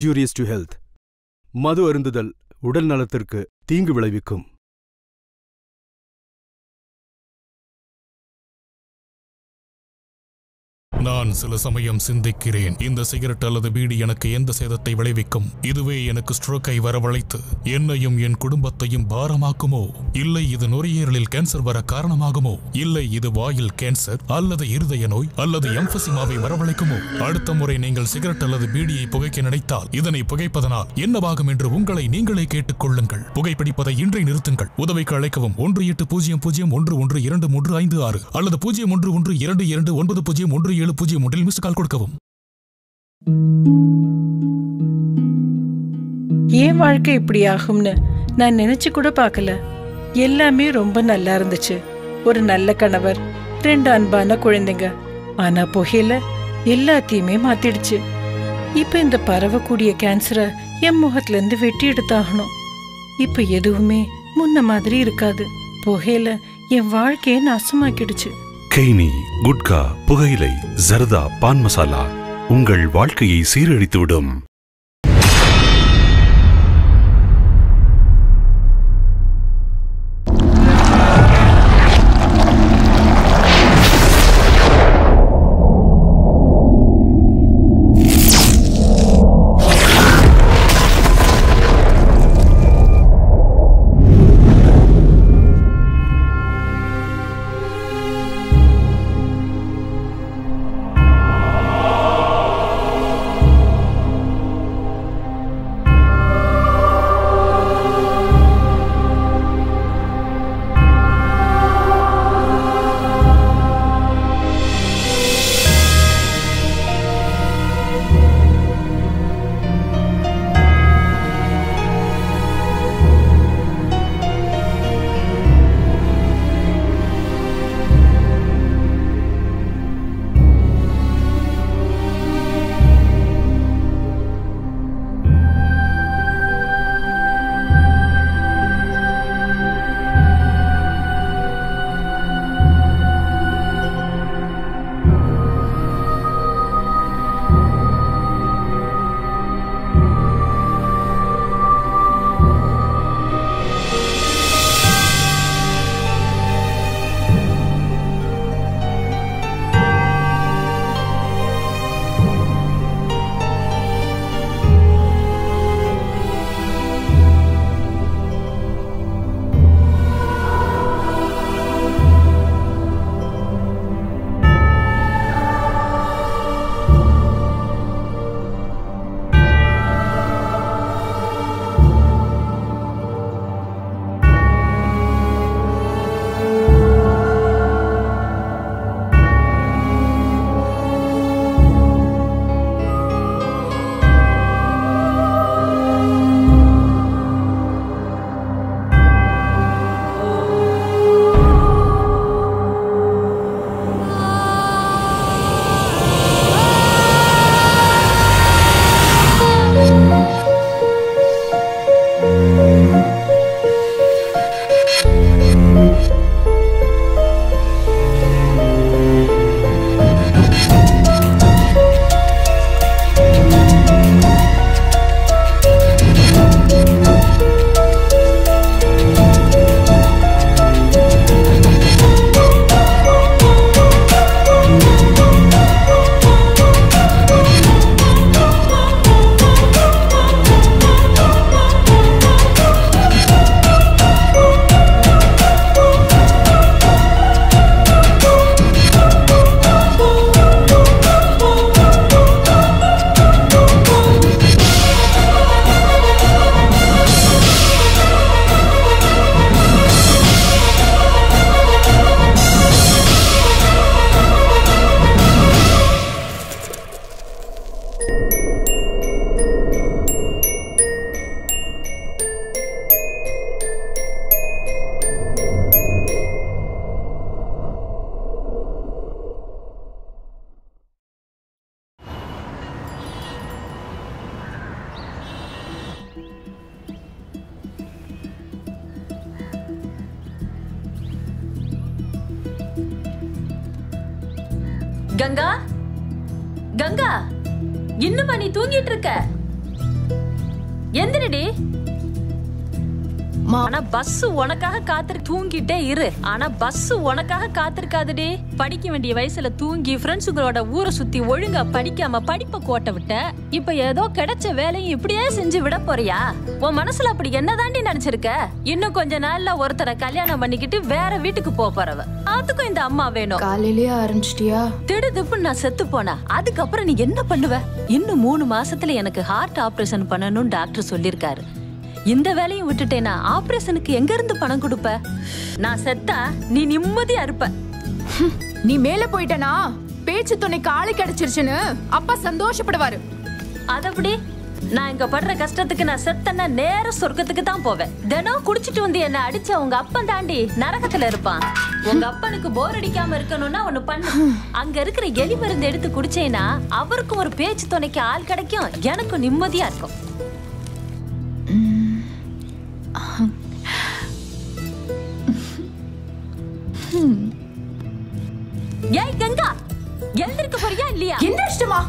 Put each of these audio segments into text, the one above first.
injurious to health. மது அருந்துதல் உடல் நலத்திற்கு தீங்கு விளைவிக்கும். நான் சில சமயம் சிந்திக்கிறேன், இந்த சிகரெட் அல்லது பீடி எனக்கு எந்த சேதத்தை விளைவிக்கும்? இதுவே எனக்கு ஸ்ட்ரோக்கை வரவழைத்து என்னையும் என் குடும்பத்தையும் பாரமாக்குமோ? இல்லை இது நுரையீரலில் கேன்சர் வர காரணமாகுமோ? இல்லை இது வாயில் கேன்சர் அல்லது இருதய நோய் அல்லது எம்பசிமாவை வரவழைக்குமோ? அடுத்த முறை நீங்கள் சிகரெட் அல்லது பீடியை புகைக்க நினைத்தால் இதனை புகைப்பதனால் என்னவாகும் என்று உங்களை நீங்களே கேட்டுக்கொள்ளுங்கள். புகைப்பிடிப்பதை இன்றே நிறுத்துங்கள். உதவிக்கு அழைக்கவும் 1800112356 அல்லது 0112290107 மிஸ் கால் கொடுக்கவும். ஏன் வாழ்க்கை இப்படி ஆகும்னு நான் நினைச்சு கூட பார்க்கல. எல்லாமே ரொம்ப நல்லா இருந்துச்சு. ஒரு நல்ல கணவர், 2 அன்பான குழந்தைங்க. ஆனா புகையில எல்லாத்தையுமே மாத்திடுச்சு. இப்ப இந்த பரவக்கூடிய கேன்சரை என் முகத்துல இருந்து வெட்டி எடுத்தாகணும். இப்ப எதுவுமே முன்ன மாதிரி இருக்காது. புகையில என் வாழ்க்கையை நாசமாக்கிடுச்சு. கெய்னி, குட்கா, புகையிலை, ஜர்தா, பான் மசாலா உங்கள் வாழ்க்கையை சீரழித்துவிடும். கங்கா, கங்கா, இன்னுமா நீ தூங்கிட்டு இருக்க? எந்திரடி. ஆனா பஸ் உனக்காக தூங்கிட்டே இரு. ஆனா பஸ் உனக்காக காத்திருக்காதுடி. படிக்க வேண்டிய வயசுல தூங்கி ஃப்ரெண்ட்ஸுங்களோட ஊரை சுத்தி ஒழுங்கா படிக்காம படிப்பை கோட்டை விட்ட. இப்ப ஏதோ கிடைச்ச வேலையும் இப்படியே செஞ்சு விட போறியா? உன் மனசுல அப்படி என்னதாண்டி நினைச்சிருக்க? இன்னும் கொஞ்ச நாள்ல ஒருத்தரை கல்யாணம் பண்ணிக்கிட்டு வேற வீட்டுக்கு போறவ. அதுக்கும் இந்த அம்மா வேணும். காலையிலேயே ஆரம்பிச்சிட்டியா? திடுதுப்பு நான் செத்து போனா அதுக்கப்புறம் நீ என்ன பண்ணுவ? இன்னும் 3 மாசத்துல எனக்கு ஹார்ட் ஆபரேஷன் பண்ணணும்னு டாக்டர் சொல்லிருக்காரு. இந்த வேலையும் விட்டுட்டேனா ஆபரேஷனுக்கு எங்க இருந்து பணம் கொடுப்ப? நான் செத்தா நீ நிம்மதியா இருப்ப. நீ மேல போயிட்டனா பேச்சு துணைக்கு ஆளு கிடைச்சிருச்சுன்னு அப்பா சந்தோஷப்படுவாரு. அதப்படி நான் இங்க படுற கஷ்டத்துக்கு நான் செத்தன்னா நேர சொர்க்கத்துக்கு தான் போவேன். தினம் குடிச்சிட்டு வந்து என்ன அடிச்ச உங்க அப்பன் தாண்டி நரகத்துல இருப்பான். உங்க அப்பனுக்கு போர் அடிக்காம இருக்கணும்னா ஒண்ணு பண்ணு. அங்க இருக்கிற எலி மருந்து எடுத்து குடிச்சேனா அவருக்கும் ஒரு பேச்சு துணைக்கு ஆள் கிடைக்கும், எனக்கும் நிம்மதியா இருக்கும். ஏய் கங்கா, எழுந்திருக்க போறியா இல்லையா? எந்திரிச்சிட்டுமா?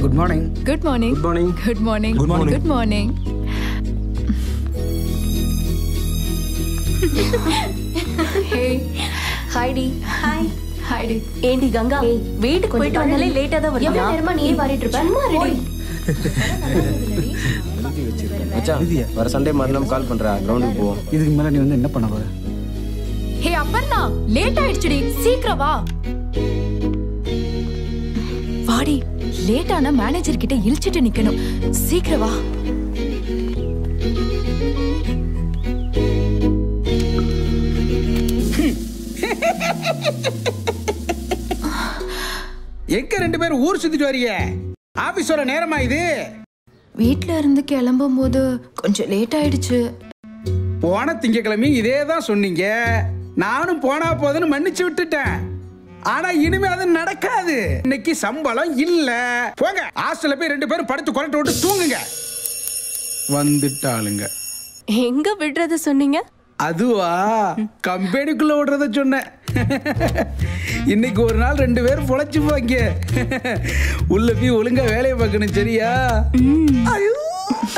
Good morning. Good morning. Good morning. Good morning. Good morning. Good morning. Hey. Hi டி. Hi. Hi டி. ஏண்டி கங்கா, வீட்டுக்கு போயிட்டு வந்தாலே லேட்டா தான் வருவியா? எவ்வளவு நேரமா நீ வாரிட்டு இருப்ப? சும்மா ரெடி. மச்சான், வர சண்டே மறுநாள் கால் பண்றா, கிரவுண்டுக்கு போவோம். இதுக்கு மேல நீ வந்து என்ன பண்ண போற? ஹே அப்பண்ணா, லேட் ஆயிடுச்சுடி. சீக்கிரம் வா. வாடி. லேட் ஆனா மேனேஜர் கிட்ட இழுச்சிட்டு நிக்கணும். சீக்கிரம் வா. எங்க 2 பேரும் ஊர் சுத்திட்டு வரீங்க? ஆபீஸோட நேரமா இது? வீட்ல இருந்து கிளம்பும் போது கொஞ்சம் லேட் ஆயிடுச்சு. போன திங்கக்கிழமை இதே தான் சொன்னீங்க. நானும் போனா போதுன்னு மன்னிச்சு விட்டுட்டேன். ஆனா இனிமே அது நடக்காது. இன்னைக்கு சம்பளம் இல்ல. போங்க, ஹாஸ்டல்ல போய் 2 பேரும் படுத்து கொரட்டை விட்டு தூங்குங்க. வந்துட்டாளுங்க. எங்க விடுறது சொன்னீங்க? அதுவா, கம்பெனிக்குள்ள விடுறத சொன்னேன். இன்னைக்கு ஒரு நாள் 2 பேரும் பொழைச்சு போங்க. உள்ள போய் ஒழுங்கா வேலையை பார்க்கணும், சரியா? ஐயோ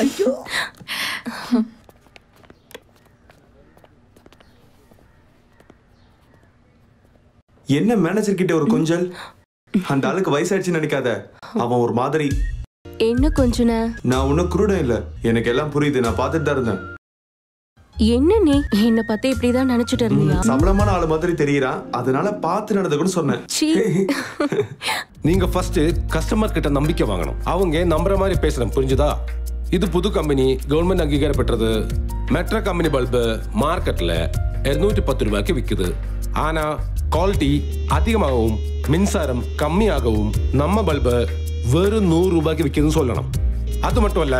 ஐயோ. என்ன மேனேஜர் கிட்ட ஒரு கொஞ்சல்? அந்த ஆளுக்கு வயசாயிடுச்சு நினைக்காத. அவன் ஒரு மாதிரி. என்ன கொஞ்சன? நான் ஒன்னும் குருடன் இல்ல, எனக்கு எல்லாம் புரியுது. நான் பார்த்துட்டு தான் இருந்தேன். என்ன நீ என்ன பத்தி இப்படிதான் நினைச்சிட்டு இருந்தியா? சம்பளமான ஆளு மாதிரி தெரியறான், அதனால பார்த்து நடந்து கூட சொன்னேன். நீங்க ஃபர்ஸ்ட் கஸ்டமர் கிட்ட நம்பிக்கை வாங்கணும். அவங்க நம்புற மாதிரி பேசணும், புரிஞ்சுதா? இது புது கம்பெனி, கவர்மெண்ட் அங்கீகாரம் பெற்றது. மெட்ரோ கம்பெனி பல்பு மார்க்கெட்ல 210 ரூபாய்க்கு விற்குது. ஆனா குவாலிட்டி அதிகமாகவும் மின்சாரம் கம்மியாகவும் நம்ம பல்பு வெறும் 100 ரூபாய்க்கு விற்குதுன்னு சொல்லணும். அது மட்டும் இல்ல,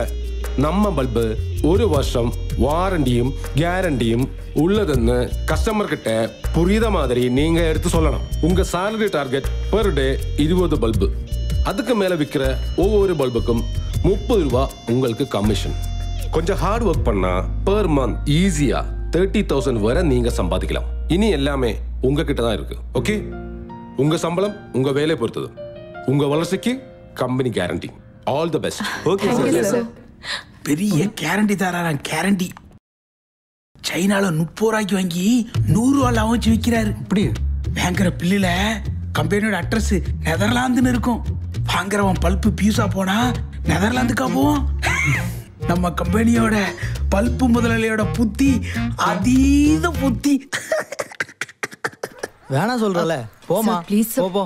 நம்ம பல்பு 1 வருஷம் வாரண்டியும் கேரண்டியும் உள்ளதுன்னு கஸ்டமர் கிட்ட புரியுத மாதிரி நீங்க எடுத்து சொல்லணும். உங்க salary target per day 20 bulb. அதுக்கு மேல விற்கிற ஒவ்வொரு பல்புக்கும் 30 ரூபாய் உங்களுக்கு கமிஷன். கொஞ்சம் ஹார்ட் ஒர்க் பண்ணா per month ஈஸியா 30,000 வரை நீங்க சம்பாதிக்கலாம். இனி எல்லாமே உங்ககிட்ட தான் இருக்கு. ஓகே, உங்க சம்பளம் உங்க வேலையை பொறுத்தது. உங்க வளர்ச்சிக்கு company guarantee. All the best. Okay sir. பெரிய கேரண்டி தரான். கேரண்டி சைனால 30 ரூபாய்க்கு வாங்கி 100 ரூபாய் வச்சு விற்கிறாரு. இப்படி வாங்குற பில்லுல கம்பெனியோட அட்ரஸ் நெதர்லாந்துன்னு இருக்கும். வாங்குறவன் பல்ப்பு பியூஸா போனா நெதர்லாந்துக்கா போவோம். நம்ம கம்பெனியோட பல்ப்பு முதலாளியோட புத்தி அதீத புத்தி. வேணா சொல்றல, போமா ப்ளீஸ் போ.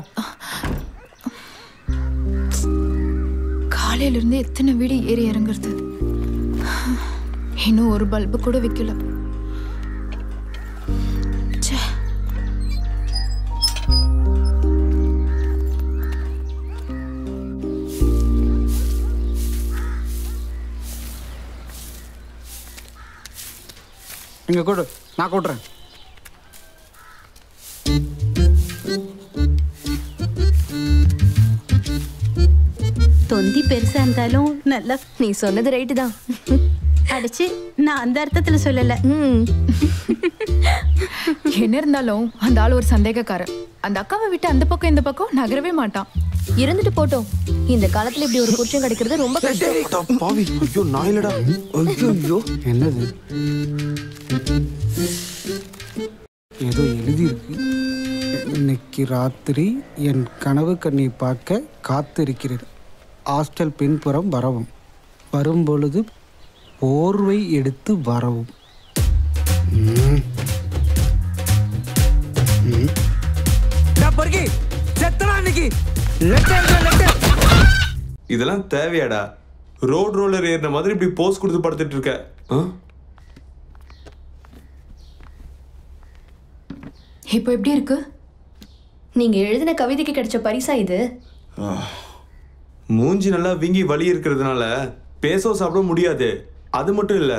காலையில இருந்து எத்தனை வீடு ஏறி இறங்குறது, இன்னும் ஒரு பல்பு கூட வைக்கல. இங்க கொடு, நான் கூட்டுறேன். தொந்தி பெருசா இருந்தாலும் நல்லா. நீ சொன்னது ரைட்டு தான். அடிச்சு நான் அந்த அர்த்தத்துல சொல்லல. என்ன இருந்தாலும் அந்த ஆள் ஒரு சந்தேகக்காரர். அந்த அக்காவை விட்டு அந்த பக்கம் இந்த பக்கம் நகரவே மாட்டான். இருந்துட்டு போட்டோம். இந்த காலத்துல இப்படி ஒரு புருஷன் கிடைக்கிறது ரொம்ப கஷ்டம். பாவி, ஐயோ நான் இல்லடா. ஐயோ என்னது, ஏதோ எழுதி இருக்கு. இன்னைக்கு ராத்திரி என் கனவு கண்ணை பார்க்க காத்திருக்கிறேன். ஹாஸ்டல் பின்புறம் வரவும், வரும்பொழுது போர்வை எடுத்து வரவும். இதெல்லாம் தேவையாடா? ரோட் ரோலர் ஏறின மாதிரி இப்படி போஸ் கொடுத்து படுத்துட்டு இருக்க. இப்போ எப்படி இருக்கு? நீங்க எழுதின கவிதைக்கு கிடைச்ச பரிசா இது? மூஞ்சி நல்லா வீங்கி வலி இருக்கிறதுனால பேசோ சாப்பிட முடியாது. அது மட்டும் இல்ல,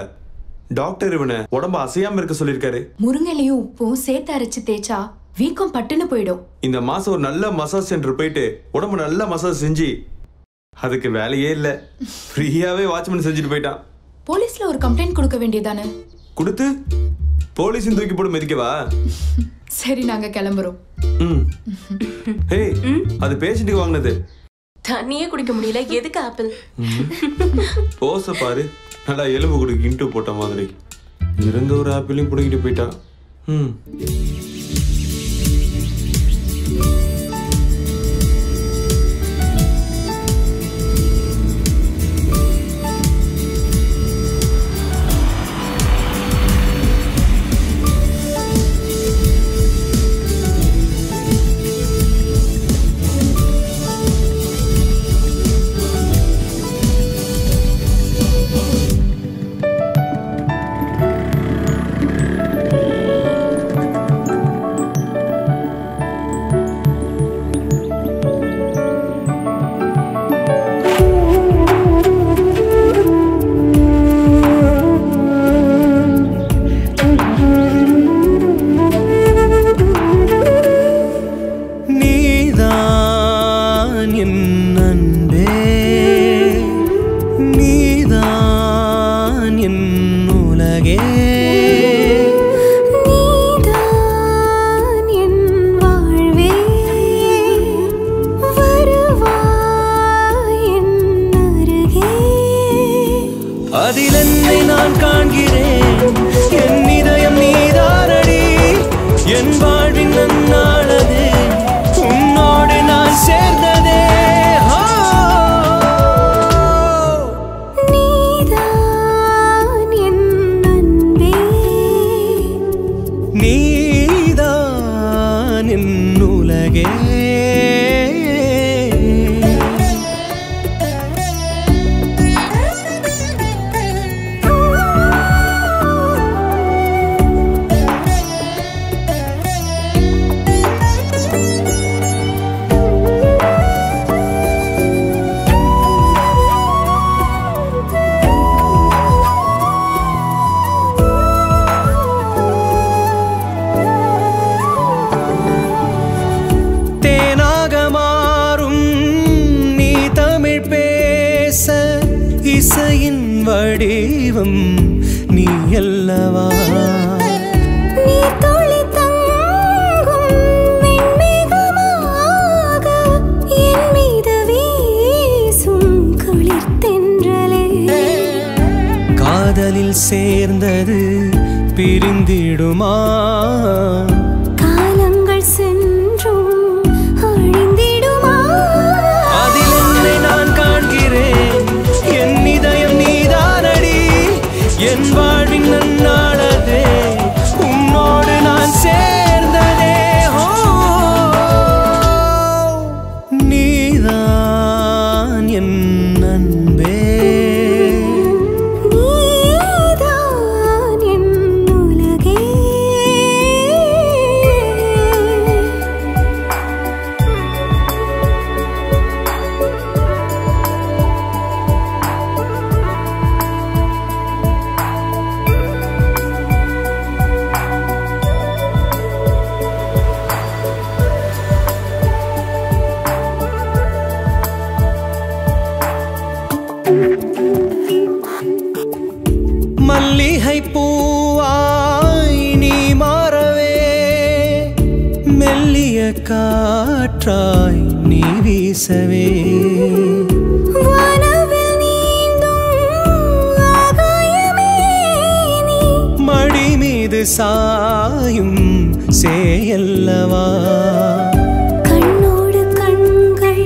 டாக்டர் இவனை உடம்பு அசையாம இருக்க சொல்லியிருக்காரு. முருங்கைலையும் உப்பும் சேர்த்து அரைச்சு தேய்ச்சா வீக்கம் பட்டுன்னு போயிடும். இந்த மாசம் ஒரு நல்ல மசாஜ் சென்டர் போயிட்டு உடம்பு நல்ல மசாஜ் செஞ்சு, அதுக்கு வேலையே இல்ல, ஃப்ரீயாவே வாட்ச்மேன் செஞ்சுட்டு போயிட்டான். போலீஸ்ல ஒரு கம்ப்ளைண்ட் கொடுக்க வேண்டியதானே? கொடுத்து போலீஸும் தூக்கி போட்டு மிதிக்கவா? சரி, நாங்க கிளம்புறோம். ஹே, அது பேஷண்ட்டுக்கு வாங்கினது. தண்ணியே குடிக்க முடியல, எதுக்கு ஆப்பிள்? போச பாரு, நல்லா எலும்பு குடுக்கு இன்ட்டு போட்ட மாதிரி. இருந்த ஒரு ஆப்பிளையும் பிடிக்கிட்டு போயிட்டான். ஆசையின் வடிவம் நீ அல்லவா நீ துளி தங்கும் வெண்மேகமாக என் மீது வீசும் குளிர் தென்றலே காதலில் சேர்ந்தது பிரிந்திடுமா காலங்கள் சென்றும் அழிந்திடுமா அதில் என்னை நான் காண்கிறேன் என் இதயம் நீதானடி என் வாழ்வின் நன்னாளதே உன்னோடு நான் சேர்ந்ததே நீதான் என் அன்பே நீதான் என் உலகே மல்லிகை பூவாய் நீ மாறவே மெல்லிய காற்றாய் நீ வீசவே வானவில் நீந்தும் ஆகாயமே நீ மடி மீது சாயும் சேயல்லவா கண்ணோடு கண்கள்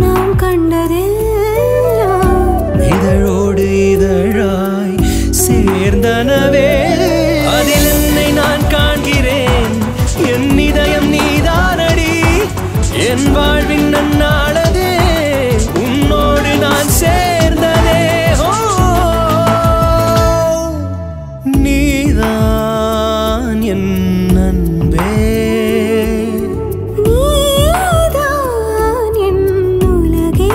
நாம் கண்டதெல்லாம் இதழோடு இதழாய் சேர்ந்தனவே அதில் என்னை நான் காண்கிறேன் என் இதயம் நீதானடி என் வாழ்வின் நன்னாளதே உன்னோடு நான் சேர்ந்ததே நீதான் என் அன்பே நீதான் என் உலகே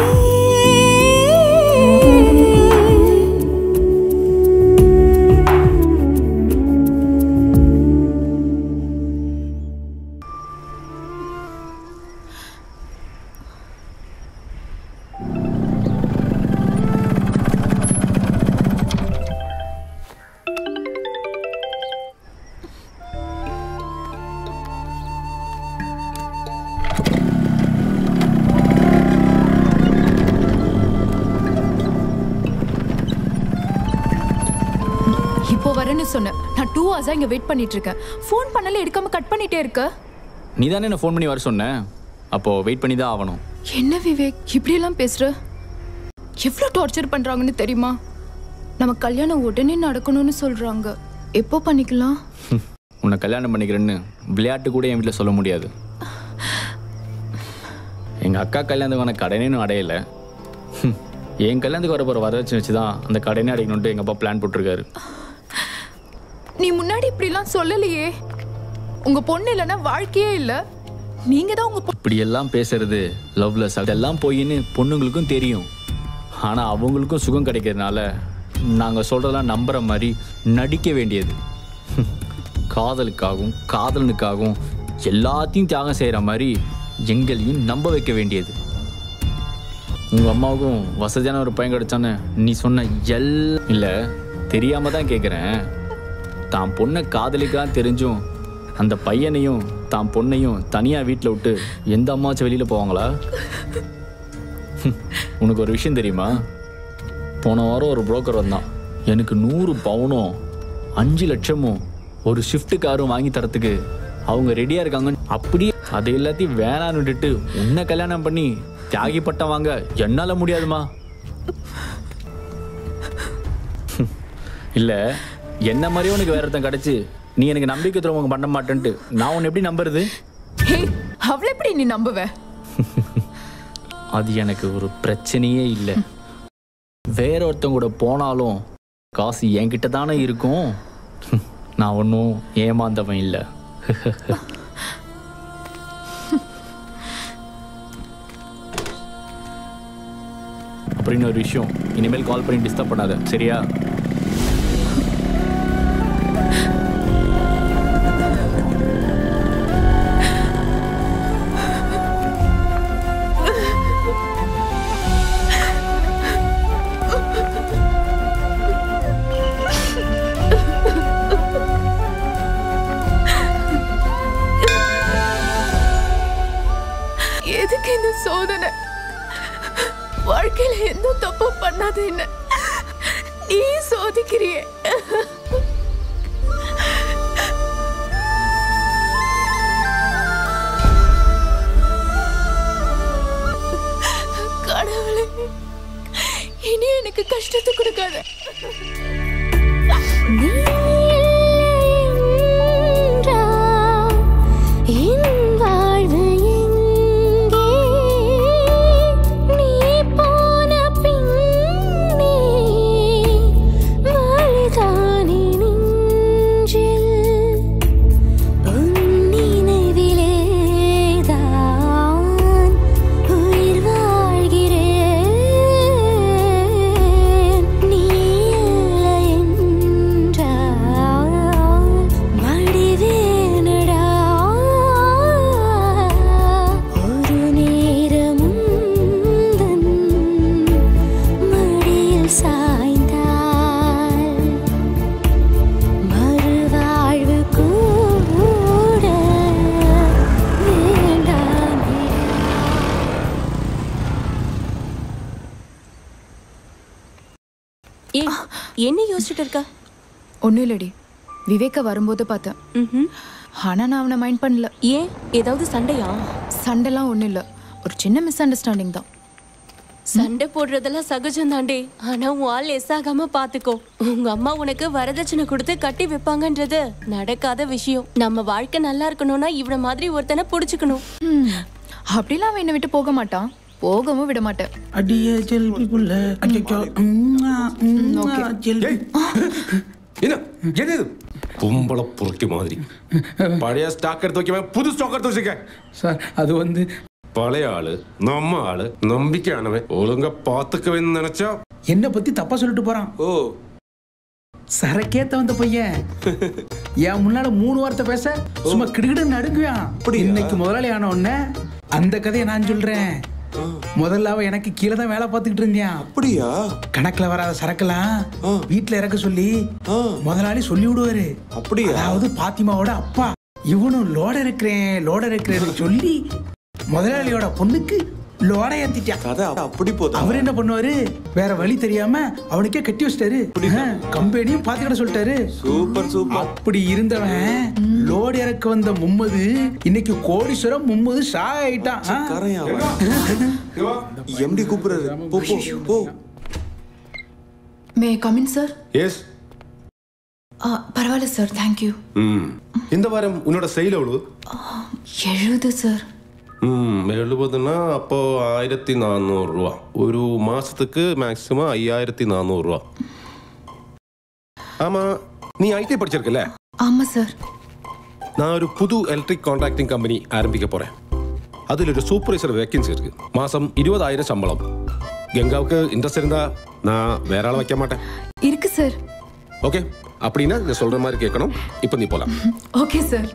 இப்போ வரேன்னு சொன்னேன். நான் 2 hours இங்க வெயிட் பண்ணிட்டு இருக்கேன். ஃபோன் பண்ணல எடுக்காம கட் பண்ணிட்டே இருக்க. நீ தானே என்ன ஃபோன் பண்ணி வர சொன்ன. அப்போ வெயிட் பண்ணி தான் ஆகணும். என்ன விவேக் இப்படி எல்லாம் பேசுற? எவ்வளவு டார்ச்சர் பண்றாங்கன்னு தெரியுமா? நம்ம கல்யாணம் உடனே நடக்கணும்னு சொல்றாங்க. எப்போ பண்ணிக்கலாம்? உன்னை கல்யாணம் பண்ணிக்கிறேன்னு விளையாட்டு கூட என் வீட்டில் சொல்ல முடியாது. எங்கள் அக்கா கல்யாணத்துக்கான கடனேன்னு அடையல. என் கல்யாணத்துக்கு வர போகிற வரதட்சணை வச்சு தான் அந்த கடனே அடைக்கணுன்ட்டு எங்கள் அப்பா பிளான் போட்டிருக்காரு. நீ முன்னாடி இப்படிலாம் சொல்லலையே. உங்க பொண்ணு இல்லைன்னா வாழ்க்கையே இல்லை. நீங்க தான் உங்க இப்படி எல்லாம் பேசுறது லவ்லெஸ் அதெல்லாம் போயின்னு பொண்ணுங்களுக்கும் தெரியும். ஆனால் அவங்களுக்கும் சுகம் கிடைக்கிறதுனால நாங்கள் சொல்கிறதெல்லாம் நம்புகிற மாதிரி நடிக்க வேண்டியது. காதலுக்காகவும் காதலனுக்காகவும் எல்லாத்தையும் தியாகம் செய்கிற மாதிரி எங்களையும் நம்ப வைக்க வேண்டியது. உங்கள் அம்மாவுக்கும் வசதியான ஒரு பையன் கிடைச்சான்னு நீ சொன்ன இல்லை தெரியாமல் தான் கேட்குறேன். தான் பொண்ணை காதலிக்கான்னு தெரிஞ்சும் அந்த பையனையும் தான் பொண்ணையும் தனியாக வீட்டில் விட்டு எந்த அம்மாச்சும் வெளியில் போவாங்களா? உனக்கு ஒரு விஷயம் தெரியுமா? போன வாரம் ஒரு புரோக்கர் வந்தான். எனக்கு 100 பவுனும் 5 லட்சமும் ஒரு ஷிஃப்ட் காரும் வாங்கி தரத்துக்கு அவங்க ரெடியாக இருக்காங்க. அப்படியே அதை எல்லாத்தையும் வேணான்னு விட்டுட்டு உன்னை கல்யாணம் பண்ணி தியாகி பட்டம் வாங்க என்னால் முடியாதுமா. இல்லை என்ன மாதிரியே உனக்கு வேற ஒருத்தன் கிடச்சி நீ எனக்கு நம்பிக்கை துரோகம் பண்ண மாட்டேன்ட்டு நான் உன்னை எப்படி நம்புறது? அவளை எப்படி நீ நம்புவ? அது எனக்கு ஒரு பிரச்சனையே இல்லை. வேற ஒருத்தங்க கூட போனாலும் காசு என்கிட்ட தானே இருக்கும். நான் ஒன்றும் ஏமாந்தவன் இல்லை. அப்படின்னு ஒரு விஷயம், இனிமேல் கால் பண்ணி டிஸ்டர்ப் பண்ணாத, சரியா? எதுக்கு இந்த சோதனை? வாழ்க்கையில எந்த தப்பு பண்ணாத என்ன நீ சோதிக்கிறியே. கடவுளே, இனி எனக்கு கஷ்டத்தை கொடுக்காத. என்ன யோசிச்சுட்டு இருக்கா? ஒன்றும் இல்லடி, விவேக்க வரும்போது பார்த்தேன். ஆனா நான் அவனை மைண்ட் பண்ணல. ஏன், ஏதாவது சண்டையா? சண்டைலாம் ஒன்றும் இல்லை, ஒரு சின்ன மிஸ் அண்டர்ஸ்டாண்டிங் தான். சண்டை போடுறதெல்லாம் சகஜம் தாண்டே. ஆனா உன் ஆள் எஸ் ஆகாம பாத்துக்கோ. உங்க அம்மா உனக்கு வரதட்சணை கொடுத்து கட்டி வைப்பாங்கன்றது நடக்காத விஷயம். நம்ம வாழ்க்கை நல்லா இருக்கணும்னா இவன மாதிரி ஒருத்தனை புடிச்சுக்கணும். அப்படிலாம் அவன் என்னை விட்டு போக மாட்டான், போகவும் விட மாட்டேன். அடியே ஜெல்பி புள்ள என்ன பொம்பளை புரட்டி மாதிரி பழைய ஸ்டாக் எடுத்து வைக்க புது ஸ்டாக் எடுத்து வச்சுக்க. சார் அது வந்து பழைய ஆளு நம்ம ஆளு நம்பிக்கையானவன் ஒழுங்கா பாத்துக்கவேன்னு நினைச்சா என்ன பத்தி தப்பா சொல்லிட்டு போறான். ஓ சரக்கேத்த வந்த பையன் என் முன்னால 3 வார்த்தை பேச சும்மா கிடுகிடுன்னு நடுங்குவான். இன்னைக்கு முதலாளி ஆன உடனே அந்த கதையை நான் சொல்றேன். முதல்ல அவன் எனக்கு கீழே தான் வேலை பார்த்துக்கிட்டு இருந்தியான். அப்படியா? கணக்குல வராத சரக்குலாம் வீட்டுல இறக்க சொல்லி முதலாளி சொல்லி விடுவாரு. அப்படியா? அதாவது பாத்திமாவோட அப்பா இவனும் லோட இருக்கிறேன்னு சொல்லி முதலாளியோட பொண்ணுக்கு லோட ஏத்திட்டான். அப்படி போதும். அவர் என்ன பண்ணுவாரு, வேற வழி தெரியாம அவனுக்கே கட்டி வச்சிட்டாரு. கம்பெனியும் பாத்துக்கிட சொல்லிட்டாரு. Super super. அப்படி இருந்தவன் லோடு இறக்க வந்த மும்மது இன்னைக்கு கோடீஸ்வரம் மும்மது ஷா ஆயிட்டான். எம்டி கூப்பிடுறாரு. போ போ போ. May come in sir? Yes. பரவாயில்ல சார், தேங்க்யூ. இந்த வாரம் உன்னோட செயல் எவ்வளவு? 70 சார். 70னா அப்போ 1400 ரூபா. ஒரு மாசத்துக்கு மேக்ஸிமம் 5400 ரூபா. ஆமா, நீ ஐடி படிச்சிருக்கல? ஆமா சார். நான் ஒரு புது எலக்ட்ரிக் கான்ட்ராக்டிங் கம்பெனி ஆரம்பிக்க போறேன். அதில் ஒரு சூப்பர்வைசர் வேக்கன்சி இருக்கு. மாசம் 20,000 சம்பளம். கங்காவுக்கு இன்ட்ரெஸ்ட் இருந்தா நான் வேற ஆளை வைக்க மாட்டேன். இருக்கு சார். ஓகே, அப்படின்னா நீ சொல்ற மாதிரி கேட்கணும். இப்போ நீ போலாம். Okay sir.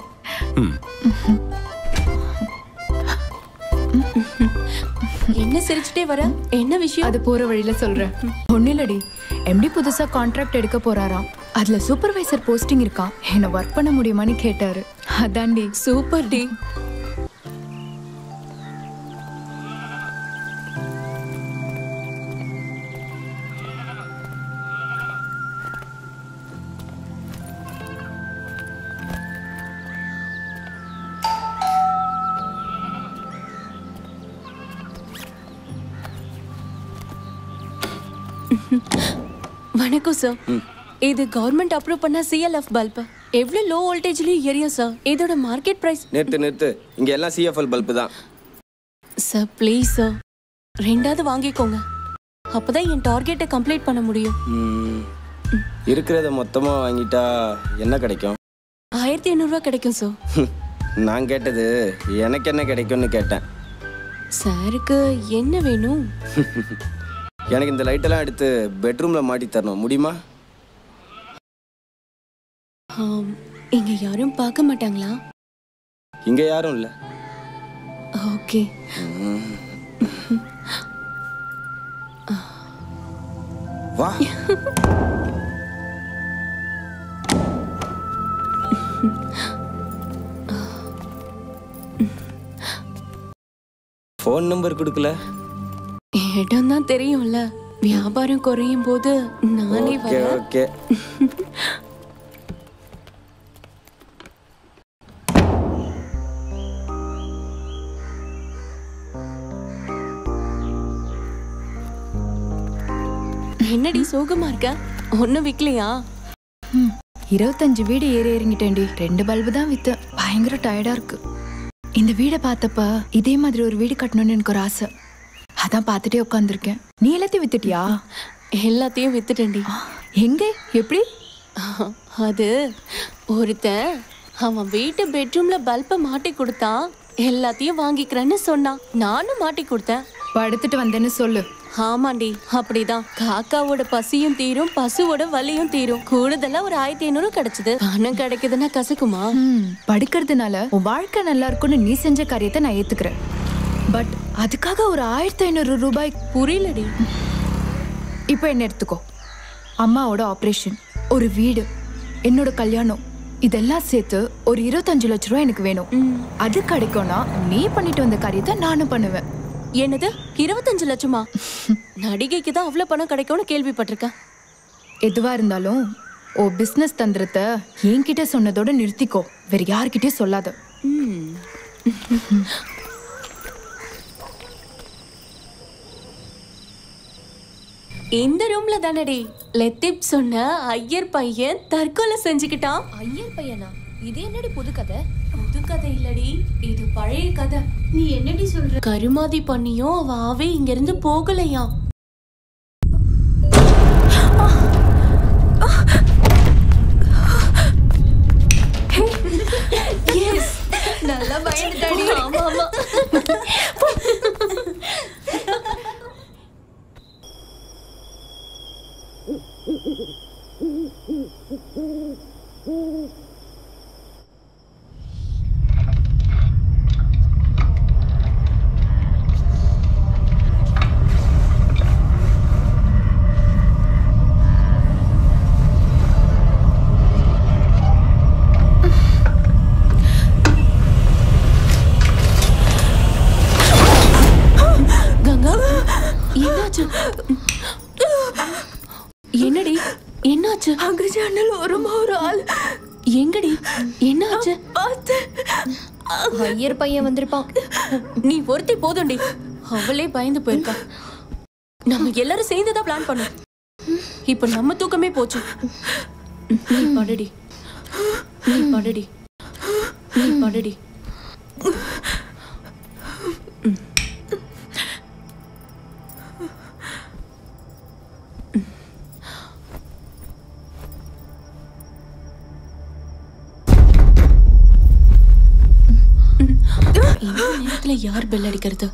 என்ன சிரிச்சுட்டே வர? என்ன விஷயம்? அது போற வழியில சொல்றேன். ஒன்னும் இல்லடி, எம்டி புதுசா கான்ட்ராக்ட் எடுக்க போறாராம். அதுல சூப்பர்வைசர் போஸ்டிங் இருக்கான். என்ன ஒர்க் பண்ண முடியுமான்னு கேட்டாரு. அதான்டி. சூப்பர் டி. வணக்கம் சார். இது கவர்மெண்ட் அப்ரூவ் பண்ண CLF பல்ப். எவ்வளவு லோ வோல்டேஜ்லயும் எரியும் சார். இதோட மார்க்கெட் பிரைஸ்? நிறுத்து, இங்க எல்லாம் CFL பல்ப் தான் சார். ப்ளீஸ் சார், 2வது வாங்கிக்கோங்க. அப்பதான் என் டார்கெட்டை கம்ப்ளீட் பண்ண முடியும். இருக்கிறத மொத்தமா வாங்கிட்டா என்ன கிடைக்கும்? 1500 ரூபாய் கிடைக்கும் சார். நான் கேட்டது எனக்கு என்ன கிடைக்கும்னு கேட்டேன். சாருக்கு என்ன வேணும்? எனக்கு இந்த லைட்டெல்லாம் எடுத்து பெட்ரூம்ல மாட்டி தரணும், முடியுமா? இங்க யாரும் பார்க்க மாட்டாங்களா? இங்க யாரும் இல்ல. ஓகே. வா. ஃபோன் நம்பர் கொடுக்கல? இடம் தான் தெரியும்ல, வியாபாரம் குறையும் போது நானே ஓகே வரேன். ஓகே. என்னடி சோகமா இருக்க? ஒன்னும் விக்கலையா? 25 வீடு ஏறி இறங்கிட்டேன்டி. 2 பல்பு தான் வித்தேன். பயங்கர டயர்டா இருக்கு. இந்த வீடை பார்த்தப்ப இதே மாதிரி ஒரு வீடு கட்டணும்னு எனக்கு ஒரு ஆசை. அதான் பார்த்துட்டே உட்காந்துருக்கேன். நீ எல்லாத்தையும் வித்துட்டியா? எல்லாத்தையும் வித்துட்டேன்டி. எங்க? எப்படி? அது ஒருத்தன் அவன் வீட்டு பெட்ரூம்ல பல்ப மாட்டி கொடுத்தான். எல்லாத்தையும் வாங்கிக்கிறேன்னு சொன்னான். நானும் மாட்டி கொடுத்தேன். படுத்துட்டு வந்தேன்னு சொல்லு. ஆமாண்டி, அப்படிதான். காக்காவோட பசியும் தீரும், பசுவோட வலியும் தீரும். கூடுதலா ஒரு 1500 கிடைச்சது. பணம் கிடைக்குதுன்னா கசக்குமா? படுக்கிறதுனால உன் வாழ்க்கை நல்லா இருக்கும்னு நீ செஞ்ச காரியத்தை நான் ஏத்துக்கிறேன். பட் அதுக்காக ஒரு 1500 ரூபாய் புரியலடி. இப்போ என்ன எடுத்துக்கோ. அம்மாவோட ஆபரேஷன், ஒரு வீடு, என்னோட கல்யாணம், இதெல்லாம் சேர்த்து ஒரு 25 லட்சம் ரூபாய் எனக்கு வேணும். அது கிடைக்கும்னா நீ பண்ணிட்டு வந்த காரியத்தை நானும் பண்ணுவேன். என்னது 25 லட்சமா? நடிகைக்கு தான் அவ்வளவு பணம் கிடைக்கும்னு கேள்விப்பட்டிருக்கேன். எதுவா இருந்தாலும் ஓ பிசினஸ் தந்திரத்தை என்கிட்ட சொன்னதோட நிறுத்திக்கோ. வேற யார்கிட்டயும் சொல்லாத. இந்த ரூம்ல தானடி லத்தீப் சொன்ன ஐயர் பையன் தற்கொலை செஞ்சுக்கிட்டான். ஐயர் பையனா? இது என்னடி புது கதை? புது கதை இல்லடி, இது பழைய கதை. நீ என்னடி சொல்ற? கருமாதி பண்ணியும் அவ ஆவே இங்க இருந்து போகலையா. நல்லா பயந்துட்டாடி. ஆமா ஆமா. என்னடி என்னாச்சு? அங்க ஜன்னல் ஓரமா ஒரு ஆள். எங்கடி என்னாச்சு? ஐயர் பையன் வந்திருப்பான். நீ ஒருத்தி போதும்டி, அவளே பயந்து போயிருக்கா. நம்ம எல்லாரும் சேர்ந்துதான் பிளான் பண்ணோம். இப்ப நம்ம தூக்கமே போச்சு. நீ படுடி, நீ படுடி, நீ படுடி. இந்த நேரத்துல யார் பெல் அடிக்கிறது?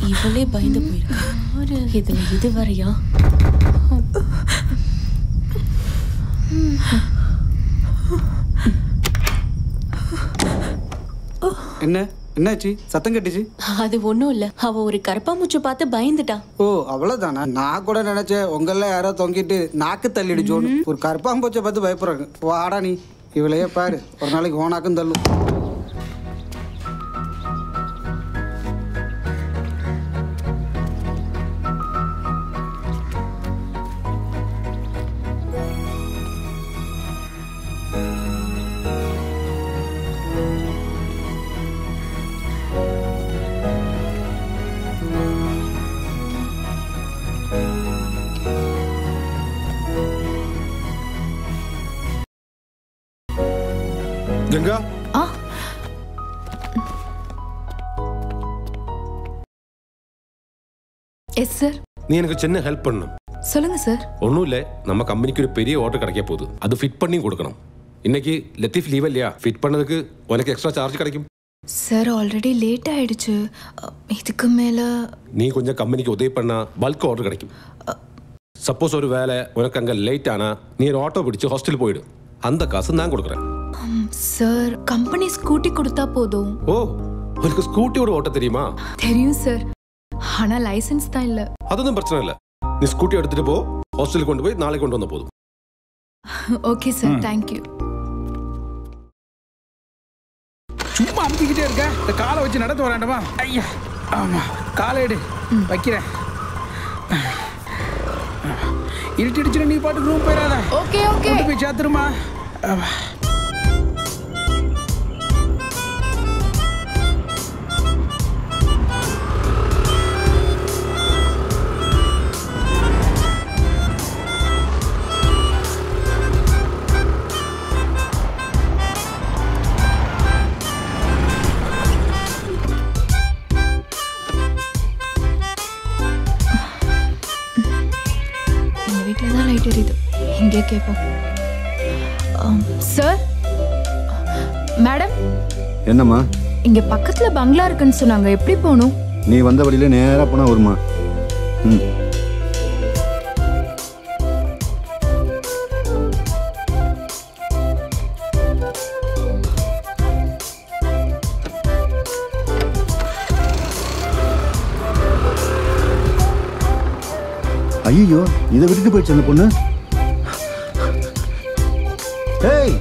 இவளே பயந்து போயிருக்கா. இதுல இது வரையா? என்ன என்னாச்சு? சத்தம் கட்டுச்சு. அது ஒண்ணும் இல்ல, அவ ஒரு கரப்பாம்பூச்சி பார்த்து பயந்துட்டா. ஓ அவ்வளவுதானா? நான் கூட நினைச்சேன் உங்கள யாரோ தொங்கிட்டு நாக்கு தள்ளிடுச்சோன்னு. ஒரு கரப்பாம்பூச்சை பார்த்து பயப்படுறாங்க. வாடா நீ, இவளையே பாரு, ஒரு நாளைக்கு ஓனாக்கும் தள்ளும். Ganga, yes sir. நீ எனக்கு சின்ன ஹெல்ப் பண்ணணும். சொல்லுங்க சார். ஒன்றும் இல்லை, நம்ம கம்பெனிக்கு ஒரு பெரிய ஆர்டர் கிடைக்க போகுது. அது ஃபிட் பண்ணி கொடுக்கணும். இன்னைக்கு லத்தீஃப் லீவ் இல்லையா? ஃபிட் பண்ணதுக்கு உனக்கு எக்ஸ்ட்ரா சார்ஜ் கிடைக்கும். சார் ஆல்ரெடி லேட் ஆயிடுச்சு. இதுக்கு மேல நீ கொஞ்சம் கம்பெனிக்கு உதவி பண்ணா பல்க் ஆர்டர் கிடைக்கும். சப்போஸ் ஒரு வேலை உனக்கு அங்கே லேட் ஆனா நீ ஒரு ஆட்டோ பிடிச்சு ஹாஸ்டல் போயிடு. அந்த காசு நான் கொடுக்குறேன். சார் கம்பெனி ஸ்கூட்டி கொடுத்தா போதும். ஓ, உனக்கு ஸ்கூட்டியோட ஓட்ட தெரியுமா? தெரியும் சார், ஆனா லைசென்ஸ் தான் இல்ல. அதுவும் பிரச்சனை இல்லை, நீ ஸ்கூட்டி எடுத்துட்டு போ, ஹாஸ்டலுக்கு கொண்டு போய் நாளைக்கு கொண்டு வந்த போதும். Okay sir, thank you. சும்மா அமுத்திக்கிட்டே இருக்க, இந்த காலை வச்சு நடத்த வராண்டமா? ஐயா ஆமா காலேடு வைக்கிறேன். இருட்டிடுச்சுன்னா நீ பாட்டுக்கு ரூம் போயிடாத. ஓகே ஓகே போய் சாத்துருமா. இங்கே கேட்போம். சார் மேடம் என்னம்மா இங்க பக்கத்துல பங்களா இருக்குன்னு சொன்னாங்க, எப்படி போகணும்? நீ வந்த வழியில நேரா போனா வருமா? ஐயோ இதை விட்டுட்டு போயிடுச்சு அந்த பொண்ணு. ஏய்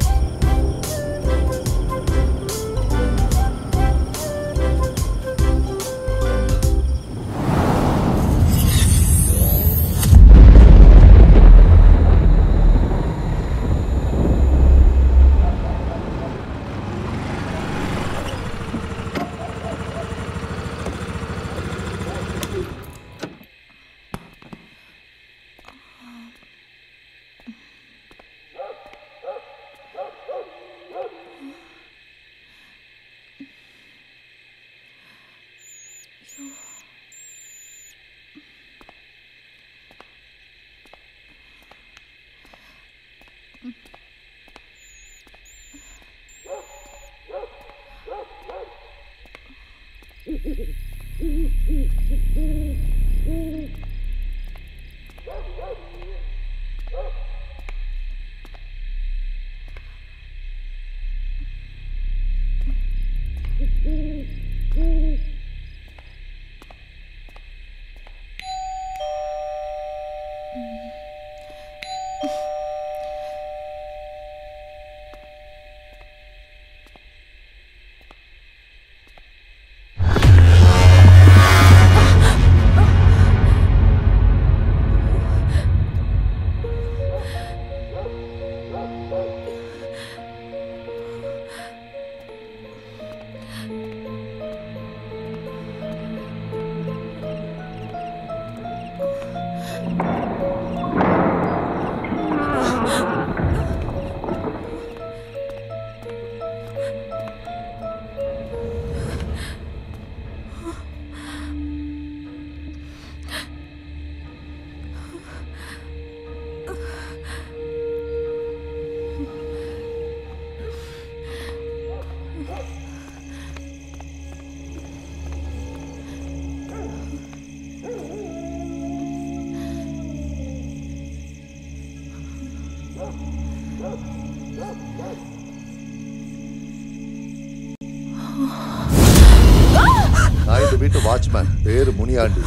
வீட்டு வாட்ச்மேன் பேரு முனியாண்டி.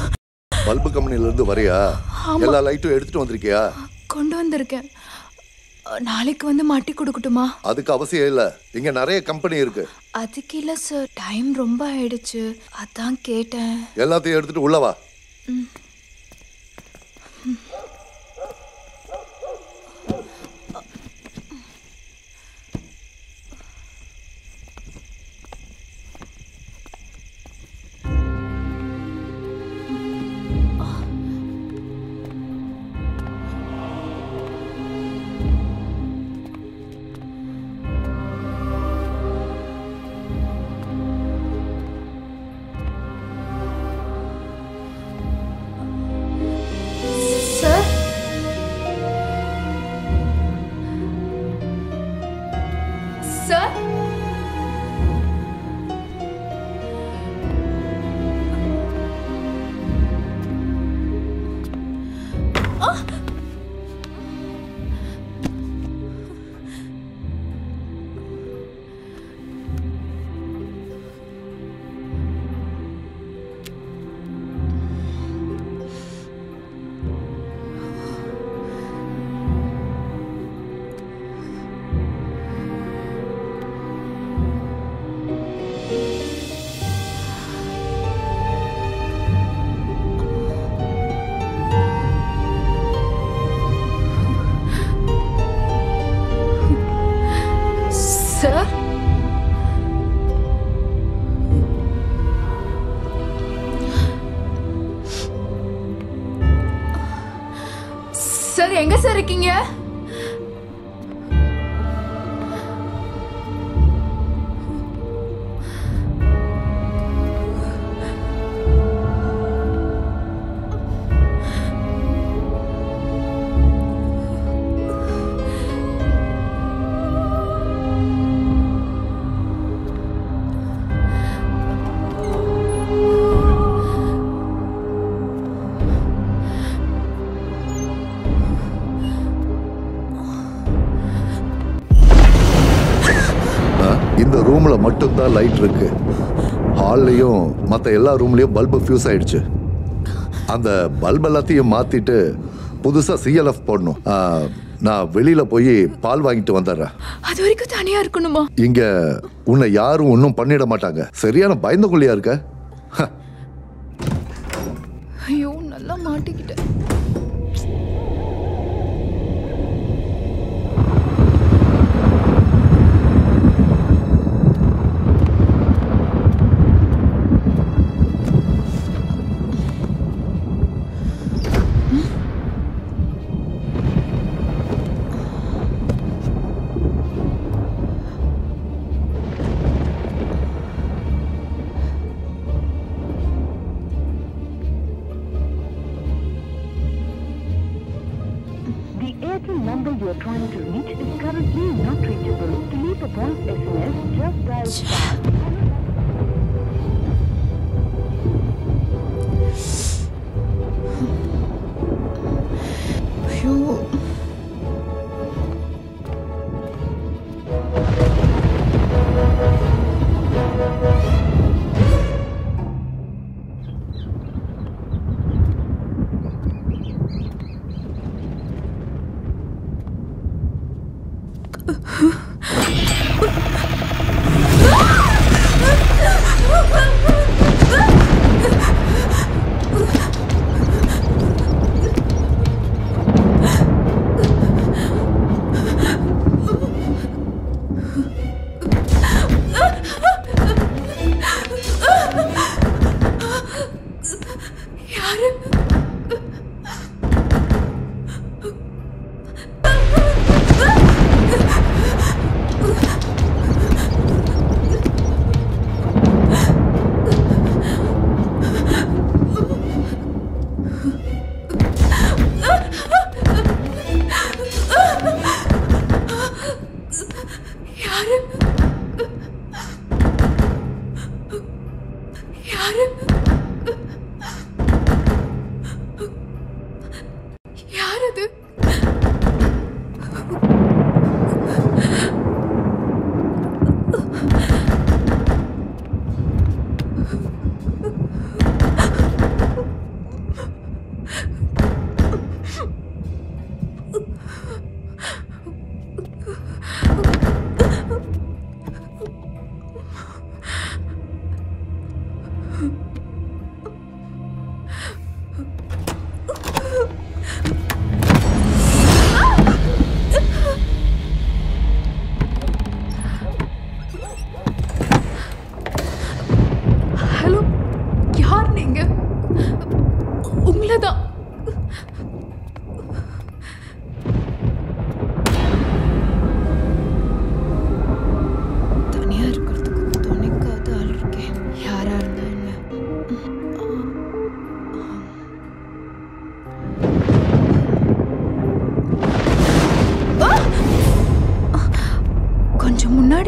பல்பு கம்பெனில இருந்து வரியா? எல்லா லைட்டும் எடுத்துட்டு வந்திருக்கியா? கொண்டு வந்திருக்கேன். நாளைக்கு வந்து மாட்டி கொடுக்கட்டுமா? அதுக்கு அவசியம் இல்ல, இங்க நிறைய கம்பெனி இருக்கு. அதுக்கு இல்ல சார், டைம் ரொம்ப ஆயிடுச்சு, அதான் கேட்டேன். எல்லாத்தையும் எடுத்துட்டு உள்ள வா. சார் எங்க சார் இருக்கீங்க? இந்த ரூம்ல மட்டும்தான் லைட் இருக்கு. ஹால்லையும் மற்ற எல்லா ரூம்லயும் பல்பு ஃபியூஸ் ஆயிடுச்சு. அந்த பல்ப் எல்லாத்தையும் மாத்திட்டு புதுசா CLF போடணும். நான் வெளியில போய் பால் வாங்கிட்டு வந்துடுறேன். அது வரைக்கும் தனியா இருக்கணுமா? இங்க உன்னை யாரும் ஒன்றும் பண்ணிட மாட்டாங்க. சரியான பயந்த கொள்ளியா இருக்க. ஐயோ நல்லா மாட்டிக்கிட்டேன்.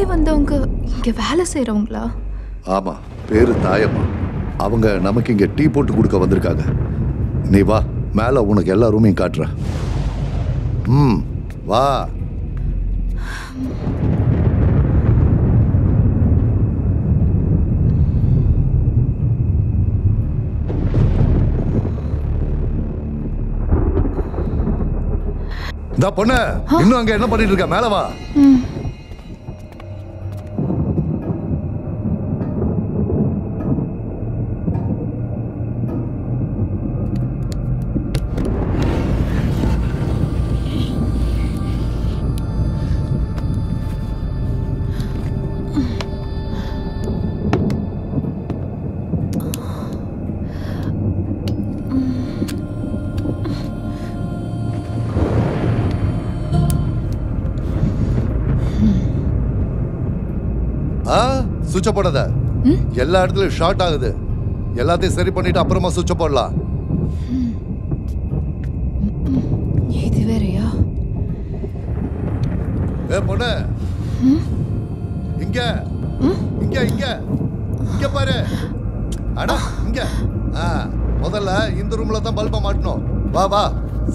வந்தவங்க இங்க வேலை செய்யறவங்களா? ஆமா, பேரு தாயம்மா. அவங்க நமக்கு இங்க டீ போட்டு கொடுக்க வந்திருக்காங்க. நீ வா, மேல உனக்கு எல்லா ரூமையும் காட்டுறேன். வா. இந்த பொண்ணு இன்னும் அங்க என்ன பண்ணிட்டு இருக்க? மேல வா. சுவிட்ச போடாத. எல்லா இடத்துலயும் ஷார்ட் ஆகுது. எல்லாத்தையும் சரி பண்ணிட்டு அப்புறமா சுவிட்ச போடலாம். இது வேறயா? பொண்ணு இங்க இங்க இங்க இங்க பாரு. அடா இங்க. முதல்ல இந்த ரூம்ல தான் பல்ப மாட்டணும். வா வா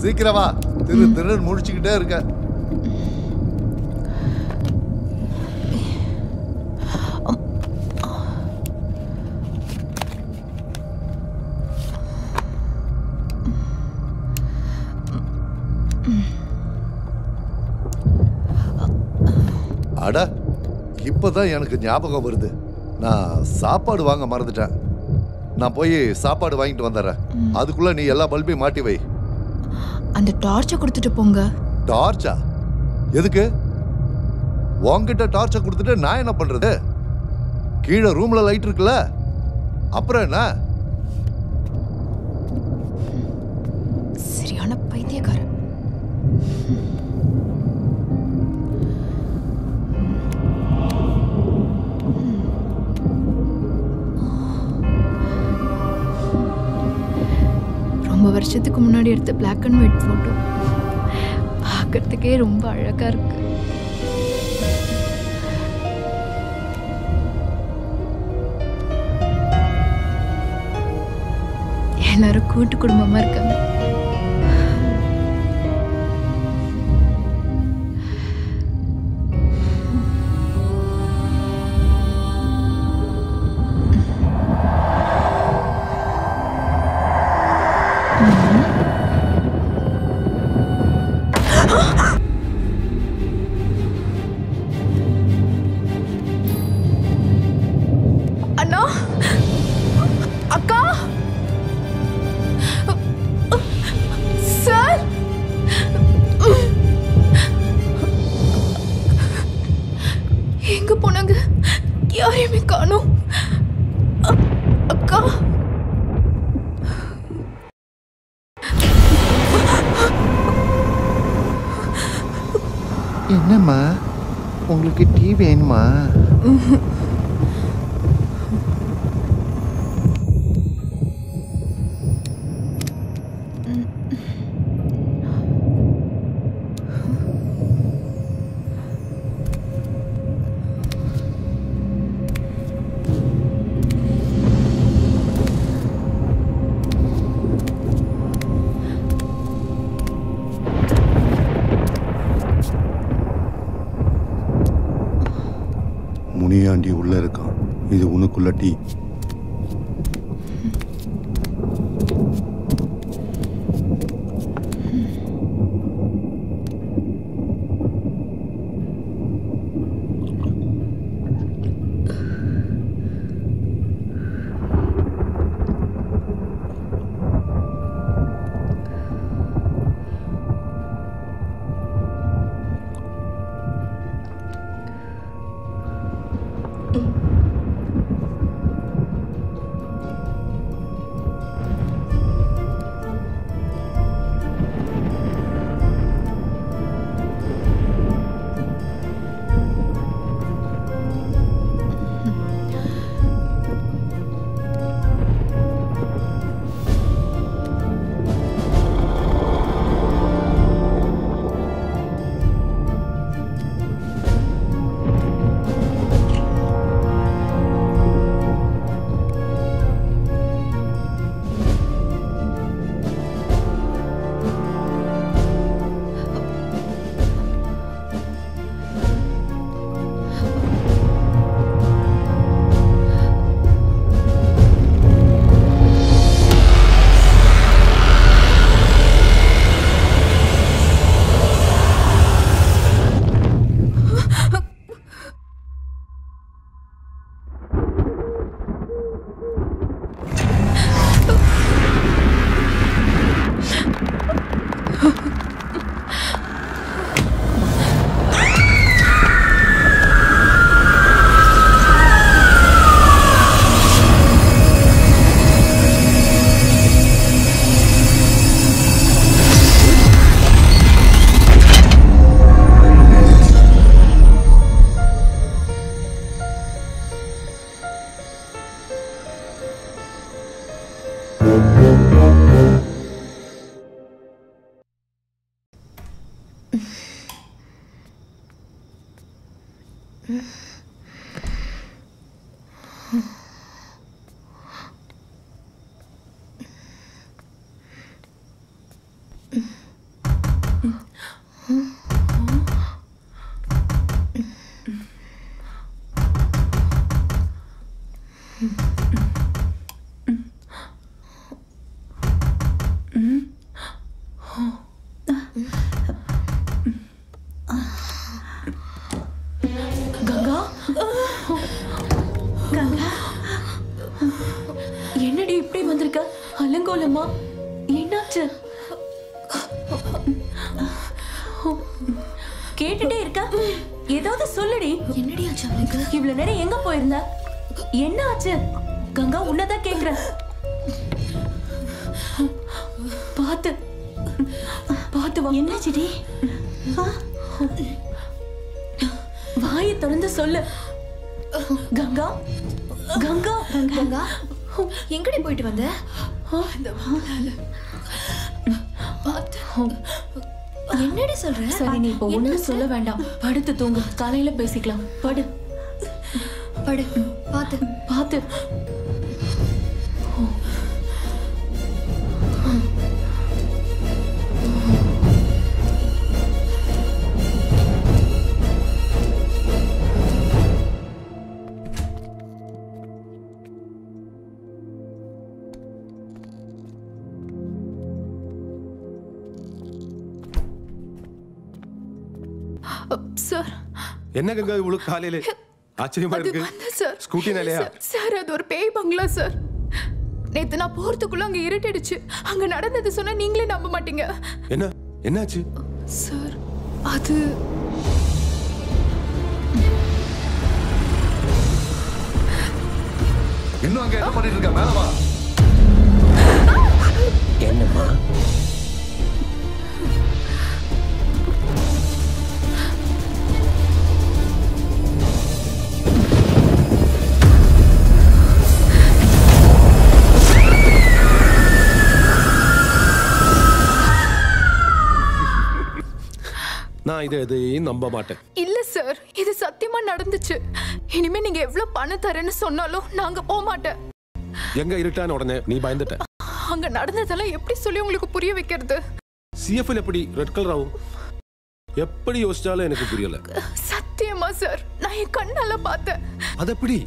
சீக்கிரம் வா. திரு முடிச்சுக்கிட்டே இருக்க. அட இப்பதான் எனக்கு ஞாபகம் வருது. நான் சாப்பாடு வாங்க மறந்துட்டேன். நான் போய் சாப்பாடு வாங்கிட்டு வந்துடுறேன். அதுக்குள்ள நீ எல்லா பல்பையும் மாட்டி வை. அந்த டார்ச்சை கொடுத்துட்டு போங்க. டார்ச்சா? எதுக்கு? உன்கிட்ட டார்ச்சை கொடுத்துட்டு நான் என்ன பண்றது? கீழே ரூம்ல லைட் இருக்குல்ல, அப்புறம் என்ன? சரியான பைத்தியக்காரன். ரொம்ப வருஷத்துக்கு முன்னாடி எடுத்த பிளாக் அண்ட் ஒயிட் போட்டோ பார்க்கறதுக்கே ரொம்ப அழகா இருக்கு. எல்லாரும் கூட்டு குடும்பமா இருக்காங்க. அண்ணா, அக்கா, சார், எங்க போனாங்க? யாரையுமே காணோம். அக்கா, என்னம்மா உங்களுக்கு டீ வேணுமா? முனியாண்டி உள்ள இருக்கான். இது உனக்குள்ள டீ. கங்கா கங்கா என்னடி இப்படி வந்திருக்க? அலங்கோலமா? என்னாச்சு? கேட்டுட்டே இருக்க, ஏதாவது சொல்லுடி. என்னடி ஆச்சு அவளுக்கு? இவ்வளவு நேரம் எங்க போயிருந்த? என்ன ஆச்சு? கங்கா உன்னதான் கேக்குறேன். பாத்து பாத்து வா. என்னாச்சுடி? வாயை திறந்து சொல்லு. கங்கா கங்கா கங்கா எங்கடி போயிட்டு வந்த? என்னடி சொல்ற? சரி, நீ இப்போ ஒண்ணும் சொல்ல வேண்டாம். படுத்து தூங்கு, காலையில பேசிக்கலாம். படு படு. பாத்து பாத்து. சார், என்ன கங்கா இவ்வளவு காலையில? ஆச்சரியமா இருக்கு. சார் ஸ்கூட்டி நிலையா? சார், அது ஒரு பேய் பங்களா சார். நேத்து நான் போறதுக்குள்ள அங்க இருட்டிடுச்சு. அங்க நடந்தது சொன்னா நீங்களே நம்ப மாட்டீங்க. என்ன என்னாச்சு சார்? அது இன்னும் அங்க என்ன பண்ணிட்டு இருக்க? மேல வா. என்னம்மா? நான் இதை எதையும் நம்ப மாட்டேன். இல்ல சார், இது சத்தியமா நடந்துச்சு. இனிமே நீங்க எவ்வளவு பணம் தரேன்னு சொன்னாலும் நாங்க போக மாட்டேன். எங்க இருட்டான உடனே நீ பயந்துட்ட. அங்க நடந்ததெல்லாம் எப்படி சொல்லி உங்களுக்கு புரிய வைக்கிறது? சிஎஃப்எல் எப்படி ரெட் கலர் ஆகும்? எப்படி யோசிச்சாலும் எனக்கு புரியல. சத்தியமா சார், நான் என் கண்ணால பார்த்தேன். அது எப்படி?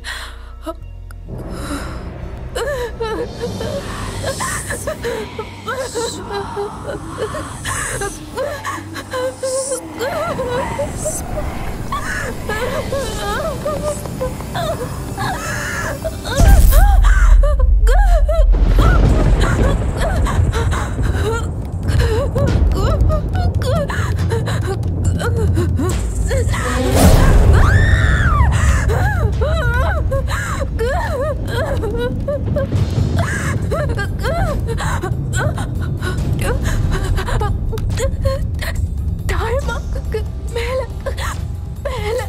தாழ்மாக்கு மேல மேல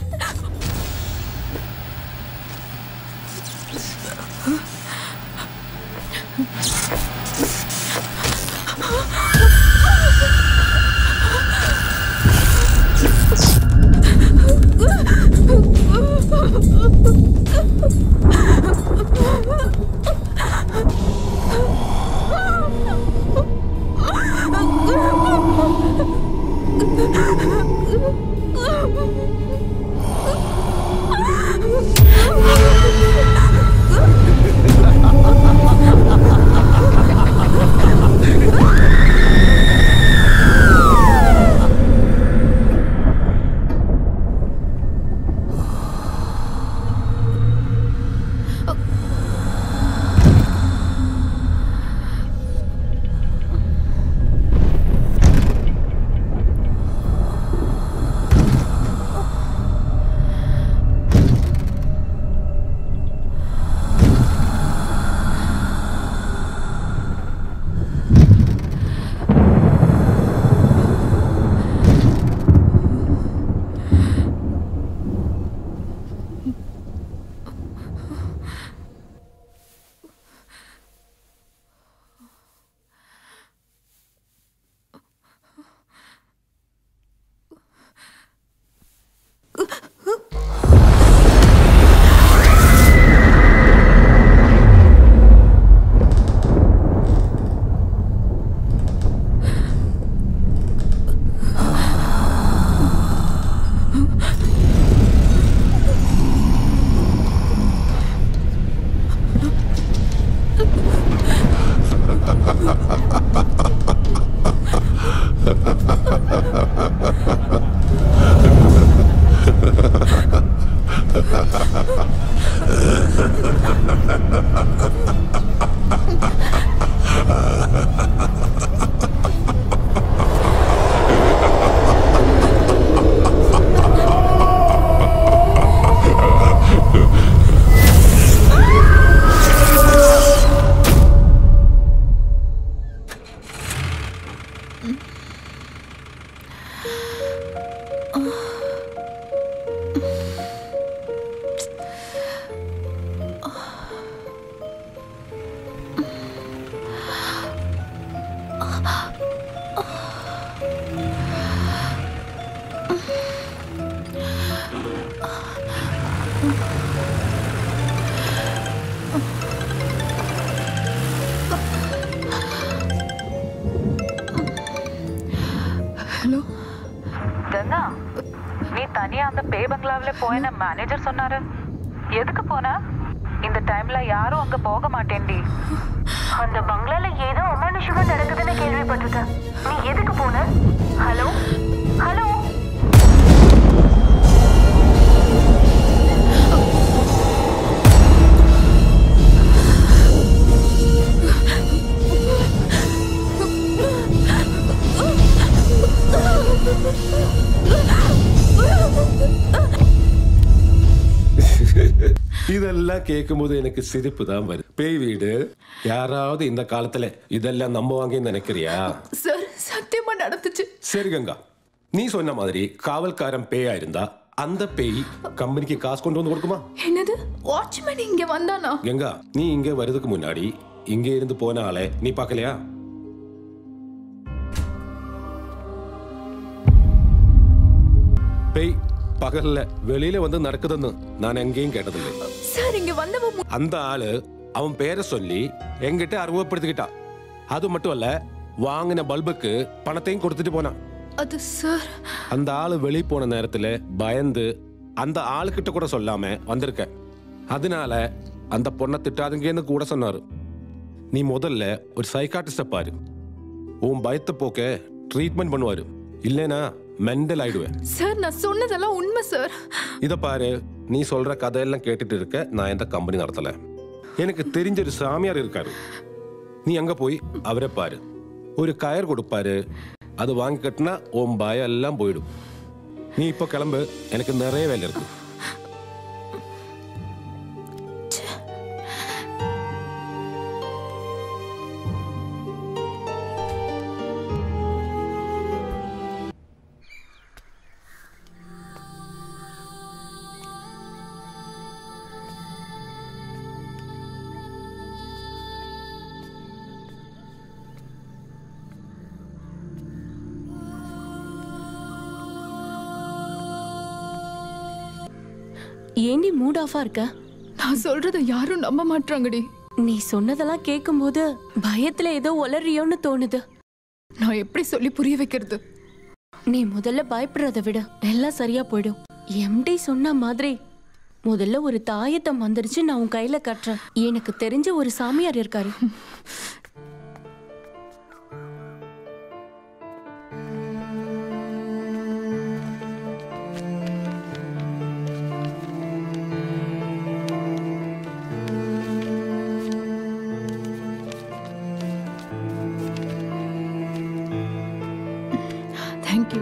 ஹலோ கங்கா, நீ தனியா அந்த பே பங்களாவில் போயின மேனேஜர் சொன்னாரு. எதுக்கு போன? இந்த டைம்ல யாரும் அங்க போக மாட்டேன்டி. அந்த பங்களால ஏதோ அமானுஷமா நடக்குதுன்னு கேள்விப்பட்டிருக்கேன். நீ எதுக்கு போன? Hello hello. இதெல்லாம் கேட்கும்போது எனக்கு சிரிப்பு தான் வருது. பேய் வீடு யாராவது இந்த காலத்துல இதெல்லாம் நம்புவாங்கன்னு நினைக்கிறியா? சார் சத்தியமா நடந்துச்சு. சரி கங்கா, நீ சொன்ன மாதிரி காவல்காரன் பேயா இருந்தா அந்த பேய் கம்பெனிக்கு காசு கொண்டு வந்து கொடுக்குமா? என்னது? வாட்ச்மேன் இங்க வந்தானா? கங்கா, நீ இங்க வரதுக்கு முன்னாடி இங்க இருந்து போன ஆளை நீ பார்க்கலையா? பேய் பகல்ல வெளியில வந்து நடக்குதுன்னு நான் எங்கேயும் கேட்டதில்லை. சார் இங்க வந்தவ அந்த ஆளு அவன் பேரை சொல்லி எங்கிட்ட அறிமுகப்படுத்திக்கிட்டா. அது மட்டும் இல்ல, வாங்கின பல்புக்கு பணத்தையும் கொடுத்துட்டு போனான். அது சார், அந்த ஆளு வெளியே போன நேரத்துல பயந்து அந்த ஆளுகிட்ட கூட சொல்லாம வந்திருக்க. அதனால அந்த பொண்ணை திட்டாதுங்கன்னு கூட சொன்னாரு. நீ முதல்ல ஒரு சைக்காட்டிஸ்ட பாரு. உன் பயத்தை போக்க ட்ரீட்மெண்ட் பண்ணுவாரு. இல்லைனா மெண்டல் ஆயிடுவேன். சார் நான் சொன்னதெல்லாம் உண்மை சார். இத பாரு, நீ சொல்ற கதையெல்லாம் கேட்டுட்டு இருக்க. நான் எந்த கம்பெனி நடத்தல. எனக்கு தெரிஞ்ச ஒரு சாமியார் இருக்காரு. நீ அங்க போய் அவரை பாரு. ஒரு கயர் கொடுப்பாரு. அது வாங்கி கட்டினா உன் பயம் எல்லாம் போயிடும். நீ இப்ப கிளம்பு, எனக்கு நிறைய வேலை இருக்கு. ஏண்டி மூட் ஆஃபா இருக்க? நான் சொல்றத யாரும் நம்ப மாட்டாங்கடி. நீ சொன்னதெல்லாம் கேட்கும்போது பயத்துல ஏதோ உளறியோன்னு தோணுது. நான் எப்படி சொல்லி புரிய வைக்கிறது? நீ முதல்ல பயப்படுறத விட எல்லாம் சரியா போயிடும். எம்டி சொன்ன மாதிரி முதல்ல ஒரு தாயத்தை வந்துருச்சு, நான் உன் கையில கட்டுறேன். எனக்கு தெரிஞ்ச ஒரு சாமியார் இருக்காரு. தேங்க்யூ.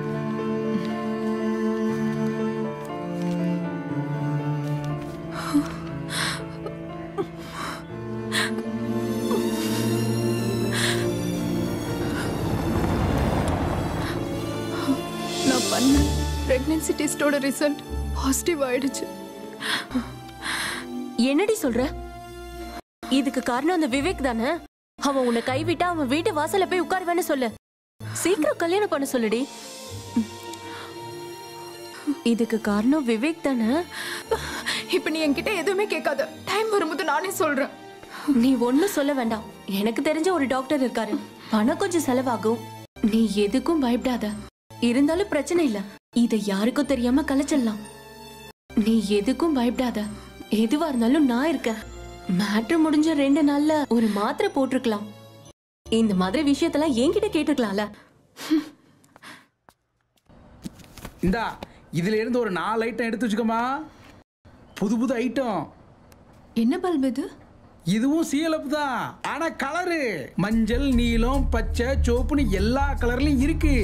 நான் பண்ண பிரெக்னன்சி டெஸ்டோட ரிசல்ட் பாசிட்டிவ் ஆயிடுச்சு. என்னடி சொல்ற? இதுக்கு காரணம் அந்த விவேக் தானே? அவன் உன்னை கைவிட்டா அவன் வீட்டு வாசல்ல போய் உட்காருவேன்னு சொல்லு. சீக்கிரம் கல்யாணம் பண்ண சொல்லுடி. இதுக்கு காரணம் விவேக் தானே? இப்ப நீ என்கிட்ட எதுவுமே கேட்காத. டைம் வரும்போது நானே சொல்றேன். நீ ஒன்னும் சொல்ல வேண்டாம். எனக்கு தெரிஞ்ச ஒரு டாக்டர் இருக்காரு. பணம் கொஞ்சம் செலவாகும். நீ எதுக்கும் பயப்படாத. இருந்தாலும் பிரச்சனை இல்ல. இதை யாருக்கும் தெரியாம கலைச்சிடலாம். நீ எதுக்கும் பயப்படாத. எதுவா இருந்தாலும் நான் இருக்கேன். மேட்ரு முடிஞ்ச 2 நாள்ல ஒரு மாத்திரை போட்டிருக்கலாம். இந்த மாதிரி விஷயத்தெல்லாம் என்கிட்ட கேட்டிருக்கலாம்ல. இந்தா இதுல இருந்து ஒரு 4 ஐட்டம் எடுத்து வச்சுக்கோமா. புது புது ஐட்டம். என்ன பல்பு இது? இதுவும் CLF தான். ஆனா கலரு மஞ்சள், நீலம், பச்சை, சிவப்புன்னு எல்லா கலர்லயும் இருக்கு.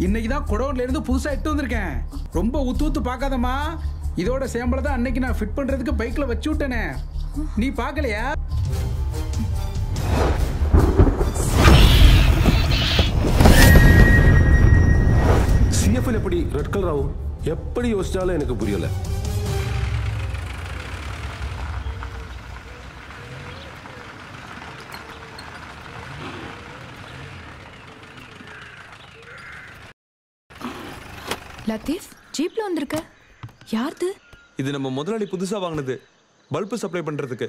இன்னைக்கு தான் குடோன்ல இருந்து புதுசா எடுத்து வந்திருக்கேன். ரொம்ப ஊத்து பார்க்காதம்மா. இதோட சேம்பளை தான் அன்னைக்கு நான் ஃபிட் பண்றதுக்கு பைக்ல வச்சு விட்டேனே. நீ பார்க்கலையா? CFL எப்படி ரெட் கலர் ஆகும்? எப்படி யோசிச்சாலும் எனக்கு புரியல. லத்தீஃப் ஜீப்ல வந்திருக்க. யாருது? இது நம்ம முதலாளி புதுசா வாங்கினது, பல்பு சப்ளை பண்றதுக்கு.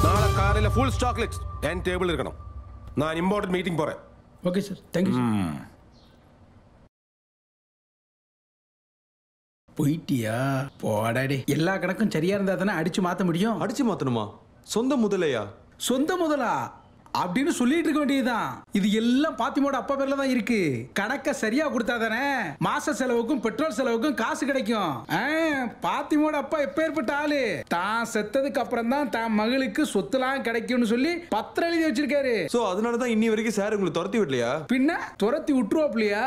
நாளை காலையில ஃபுல் ஸ்டாக் லிஸ்ட் என் டேபிள் இருக்கணும். நான் இம்பார்ட்டன்ட் மீட்டிங் போறேன். Okay sir, thank you. போயிட்டியா? போடாடே. எல்லா கணக்கும் சரியா இருந்தா தானே அடிச்சு மாத்த முடியும். அடிச்சு மாத்தணுமா? சொந்த முதலையா? சொந்த முதலா அப்படின்னு சொல்லிட்டு இருக்க வேண்டியதுதான். இது எல்லாம் பாத்திமோட அப்பா பேர்ல தான் இருக்கு. கணக்க சரியா கொடுத்தா தானே மாச செலவுக்கும் பெட்ரோல் செலவுக்கும் காசு கிடைக்கும். பாத்திமோட அப்பா எப்பேற்பட்ட ஆளு. தான் செத்ததுக்கு அப்புறம் தான் தான் மகளுக்கு சொத்துலாம் கிடைக்கும்னு சொல்லி பத்திரம் எழுதி வச்சிருக்காரு. சோ அதனாலதான் இன்னி வரைக்கும் சார் உங்களுக்கு துரத்தி விடலையா? பின்ன துரத்தி விட்டுருவாப்லையா?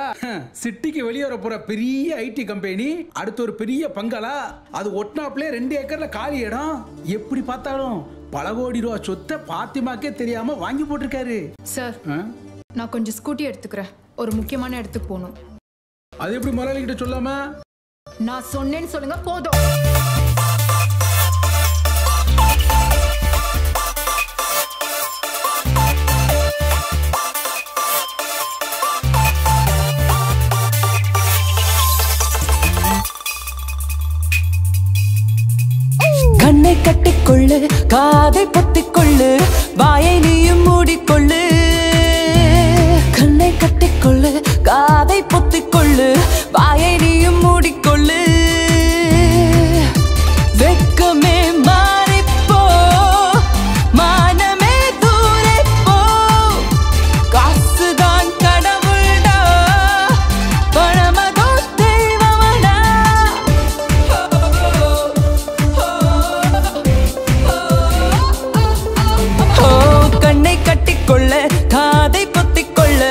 சிட்டிக்கு வெளியே வர போற பெரிய ஐடி கம்பெனி, அடுத்து ஒரு பெரிய பங்களா, அது ஒட்டினாப்லயே 2 ஏக்கர்ல காலி இடம். எப்படி பார்த்தாலும் பல கோடி ரூபா சொத்தை பாத்திமாக்கே தெரியாம வாங்கி போட்டிருக்காரு. சார், நான் கொஞ்சம் ஸ்கூட்டி எடுத்துக்கிறேன். ஒரு முக்கியமான இடத்துக்கு போகணும். அது எப்படி முதலாளி கிட்ட சொல்லாம? நான் சொன்னேன்னு சொல்லுங்க போதும். கண்ணை கட்டிக்கொள்ளு, காதை பொத்திக்கொள்ளு, வாயை நீயும் மூடிக்கொள்ளு. கண்ணை கட்டிக்கொள்ளு, காதை பொத்திக்கொள்ளு, வாயை நீயும் மூடிக்கொள்ளு. வெட்கமே மாறிப்போ, மானமே தூரப்போ, காசுதான் கடவுள்டா, பணமதோ தெய்வமடா. கண்ணை கட்டிக்கொள்ள, காதை பொத்திக்கொள்ள,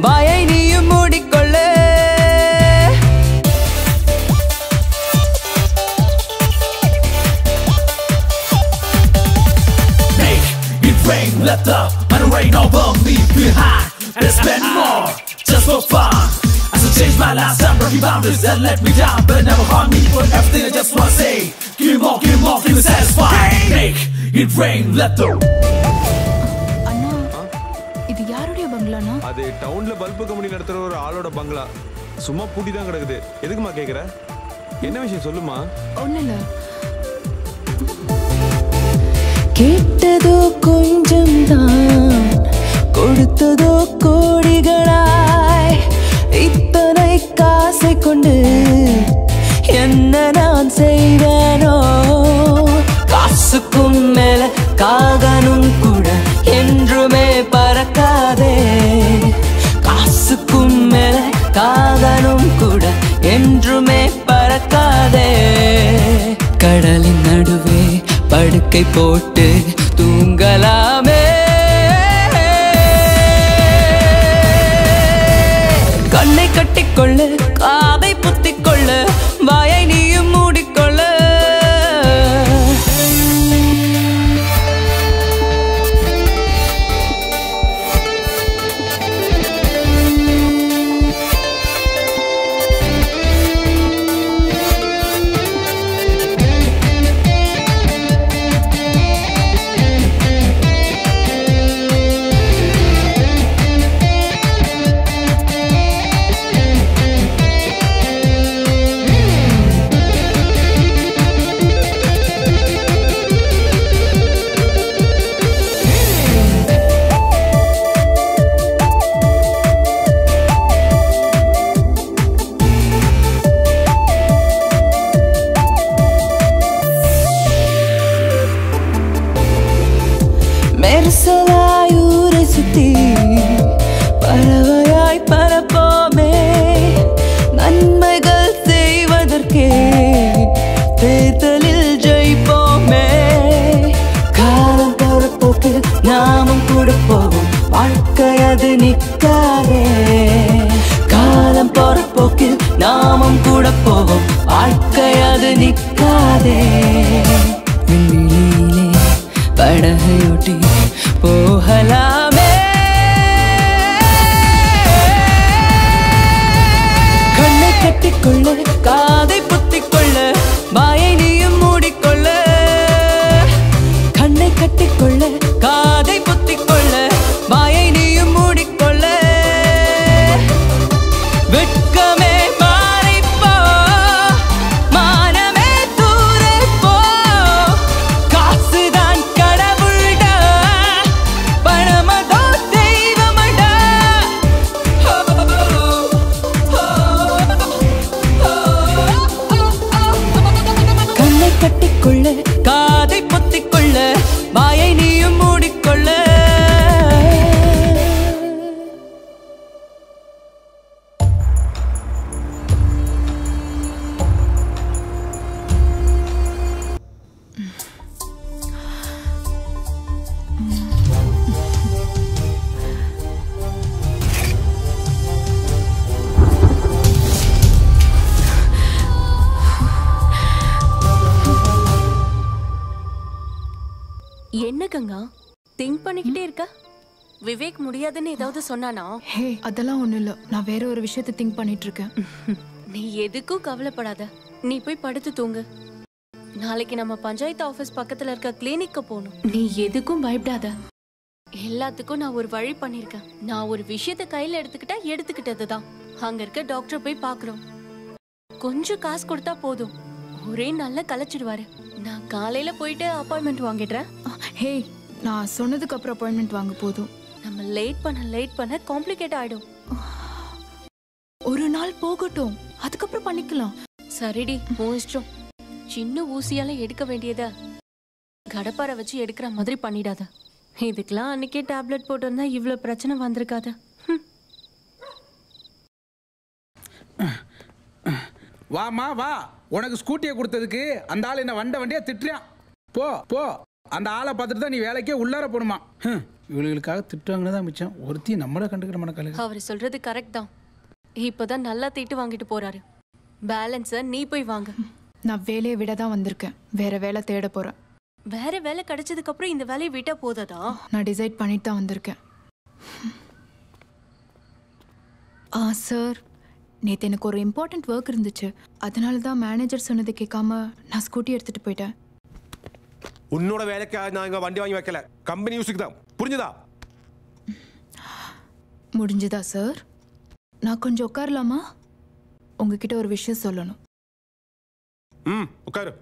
வாயை நீயும் மூடிக்கொள்ள. Make it rain, let the money rain over me behind and spend more just for fun. I should change my life, some broken boundaries that let me down, but never harm me. Everything I just wanna say, give me more, give me more, keep me satisfied. Make it rain, let the இது யாருடைய பங்களானா? அது டவுன்ல bulb company நடத்துற ஒரு ஆளோட பங்களா. சும்மா பூட்டி தான் கிடக்குது. எதுக்குமா கேக்குற? என்ன விஷயம் சொல்லுமா? ஒண்ணுல. கேட்டதோ கொஞ்சம் தான், கொடுத்ததோ கோடிகளாய். இத்தனை காசை கொண்டு என்ன நான் செய்வேனோ? காசுக்கும் மேல காகனும் கூட என்றுமே பறக்காதே. காசுக்கும் மேல காகனும் கூட என்றுமே பறக்காதே. கடலின் நடுவே படுக்கை போட்டு தூங்கலாமே. கண்ணை கட்டிக்கொள்ளு, காதை புத்திக்கொள்ளு, வாயை நீயும் மூடிக்கொள்ள. நாமும் கூட போவோம் வாழ்க்கை அது நிற்காதே காலம் போற போக்கில் நாமும் கூட போவோம் வாழ்க்கை அது நிற்காதே விண்வெளியிலே படகையொட்டி போகலாமே கண்ணை கட்டிக்கொள்ள காதை புத்திக்கொள்ள வாயை நீயும் மூடிக்கொள்ள கண்ணை கட்டிக்கொள்ள காதை புத்திக்கொள்ள வாயை நீயும் மூடிக்கொள்ள வெட்கமே மாறிப்போ மானமே தூரப்போ காசுதான் கடவுள்டா பணமதோ தெய்வமடா கண்ணை கட்டிக்கொள்ள காதை பொத்திக்கொள்ள வாயை நீயும் மூடிக்கொள்ள என்ன கங்கா திங்க் பண்ணிக்கிட்டே இருக்க? விவேக் முடியாதுன்னு ஏதாவது சொன்னானா? ஹே அதெல்லாம் ஒண்ணும் இல்ல, நான் வேற ஒரு விஷயத்தை திங்க் பண்ணிட்டு இருக்கேன். நீ எதுக்கும் கவலைப்படாத, நீ போய் படுத்து தூங்கு. நாளைக்கு நம்ம பஞ்சாயத்து ஆபீஸ் பக்கத்துல இருக்க கிளினிக்கு போகணும். நீ எதுக்கும் பயப்படாத, எல்லாத்துக்கும் நான் ஒரு வழி பண்ணிருக்கேன். நான் ஒரு விஷயத்தை கையில எடுத்துக்கிட்டதுதான். அங்க இருக்க டாக்டர் போய் பாக்குறோம். கொஞ்சம் காசு கொடுத்தா போதும், ஒரே நல்ல கலைச்சிடுவாரு. நான் காலையில போயிட்டு அப்பாயின்மெண்ட் வாங்கிடுறேன். ஹே நான் சொன்னதுக்கு அப்புறம் அப்பாயின்மெண்ட் வாங்க போதும். நம்ம லேட் பண்ண காம்ப்ளிகேட் ஆயிடும். ஒரு நாள் போகட்டும், அதுக்கப்புறம் பண்ணிக்கலாம். சரிடி, உன் இஷ்டம். சின்ன ஊசியால எடுக்க வேண்டியத கடப்பாரை வச்சு எடுக்கிற மாதிரி பண்ணிடாத. இதுக்கெல்லாம் அன்னைக்கே டேப்லெட் போட்டு வந்தா இவ்வளவு பிரச்சனை வந்திருக்காது. வாமா வா, உனக்கு ஸ்கூட்டியை கொடுத்ததுக்கு அந்த ஆள் என்ன வண்டியா திட்டுறான். போ போ, அந்த ஆளை பார்த்துட்டு தான் நீ வேலைக்கே உள்ளார போகணுமா. இவளுகளுக்காக திட்டுவாங்கன்னு தான் மிச்சம். ஒருத்தி நம்மள கண்டுக்கிற மனக்கால. அவர் சொல்றது கரெக்ட் தான். இப்பதான் நல்லா திட்டு வாங்கிட்டு போறாரு. பேலன்ஸ நீ போய் வாங்க. நான் வேலையை விட தான் வந்திருக்கேன், வேற வேலை தேட போறேன். வேற வேலை கிடைச்சதுக்கு அப்புறம் இந்த வேலையை விட்டா போதா? நான் டிசைட் பண்ணிட்டு தான் வந்திருக்கேன். சார், நேற்று எனக்கு ஒரு இம்பார்ட்டன்ட் ஒர்க் இருந்துச்சு, அதனால தான் மேனேஜர் சொன்னதை கேட்காம நான் ஸ்கூட்டி எடுத்துட்டு போயிட்டேன். உன்னோட வேலைக்காக நான் இங்க வண்டி வாங்கி வைக்கல, கம்பெனி யூஸுக்கு தான். புரிஞ்சுதா? முடிஞ்சுதா சார்? நான் கொஞ்சம் உட்காரலாமா? உங்ககிட்ட ஒரு விஷயம் சொல்லணும். உட்காரு.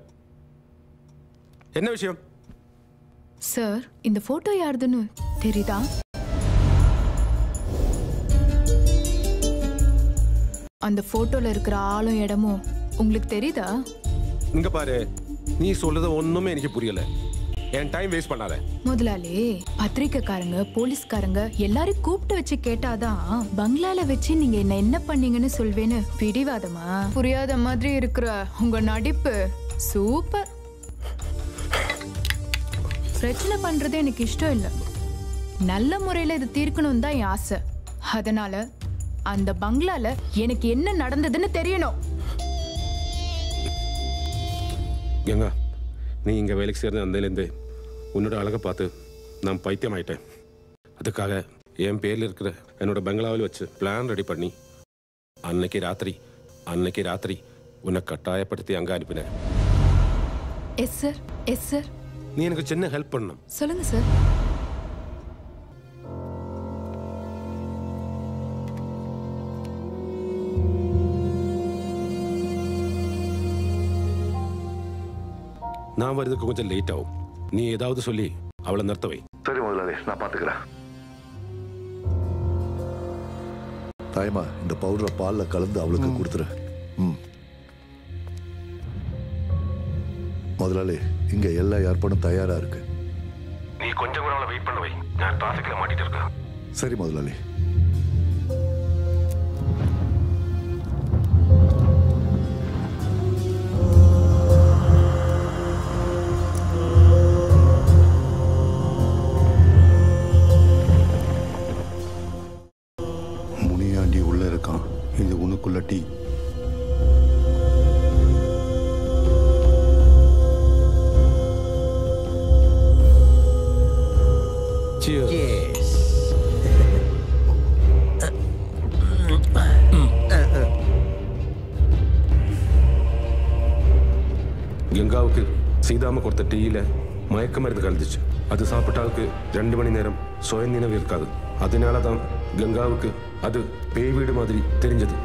என்ன விஷயம்? சார், இந்த போட்டோ யாருதுன்னு தெரியுதா? அந்த போட்டோல இருக்கிற ஆளும் இடமும் உங்களுக்கு தெரியுதா? இங்க பாரு, நீ சொல்றது ஒண்ணுமே எனக்கு புரியல. என் டைம் வேஸ்ட் பண்ணாத. முதலாளி, பத்திரிக்கைக்காரங்க, போலீஸ்காரங்க எல்லாரையும் கூப்பிட்டு வச்சு கேட்டாதான் பங்களால வச்சு நீங்க என்ன பண்ணீங்கன்னு சொல்வேன்னு பிடிவாதமா? புரியாத மாதிரி இருக்கிற உங்க நடிப்பு சூப்பர். பிரச்சனை பண்றது எனக்கு இஷ்டம் இல்ல, நல்ல முறையில இது தீர்க்கணும் தான் என் ஆசை. அதனால அந்த பங்களால எனக்கு என்ன நடந்ததுன்னு தெரியணும். கங்கா, நீ இங்க வேலைக்கு சேர்ந்த அந்தலேருந்து உன்னோட அழகை பார்த்து நான் பைத்தியம் ஆயிட்டேன். அதுக்காக என் பேர்ல இருக்கிற என்னோட பங்களாவில் வச்சு பிளான் ரெடி பண்ணி அன்னைக்கு ராத்திரி உன்னை கட்டாயப்படுத்தி அங்க அனுப்பினேன். Yes sir, yes sir. நீ எனக்கு சின்ன ஹெல்ப் பண்ணணும். சொல்லுங்க சார். நான் வரதுக்கு கொஞ்சம் லேட் ஆகும். நீ ஏதாவது சொல்லி அவளை நிறுத்தவை. சரி முதலாளி, நான் பாத்துக்கிறேன். தாய்மா, இந்த பவுடரை பால்ல கலந்து அவளுக்கு கொடுத்துரு. முதலாளி, இங்க எல்லா ஏற்பாடும் தயாரா இருக்கு. நீ கொஞ்சம் கூட அவளை வெயிட் பண்ணவை. நான் டிராஃபிக்ல மாட்டிட்டு இருக்கேன். சரி முதலாளி. கங்காவுக்கு சீதாம கொடுத்த டீயில மயக்க மருந்து கலந்துச்சு. அது சாப்பிட்டாளுக்கு 2 மணி நேரம் சுய நினைவு இருக்காது. அதனால தான் கங்காவுக்கு அது பேய் வீடு மாதிரி தெரிஞ்சது.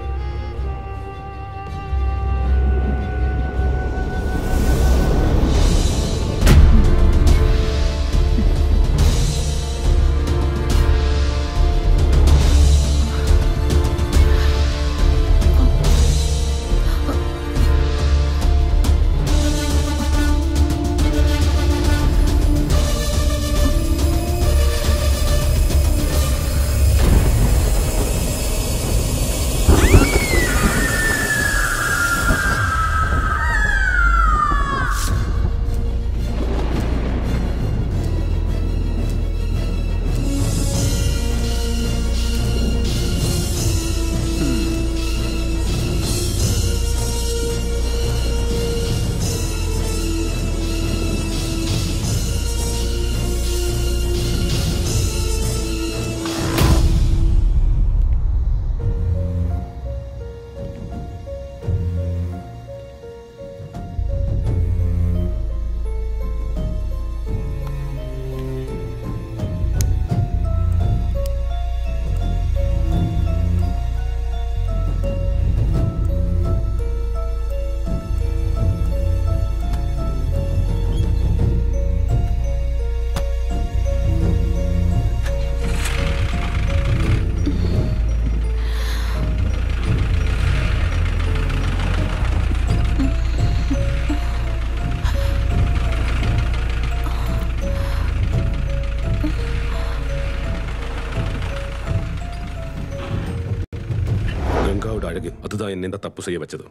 அழகு அதுதான் என்ன இந்த தப்பு செய்ய வச்சது.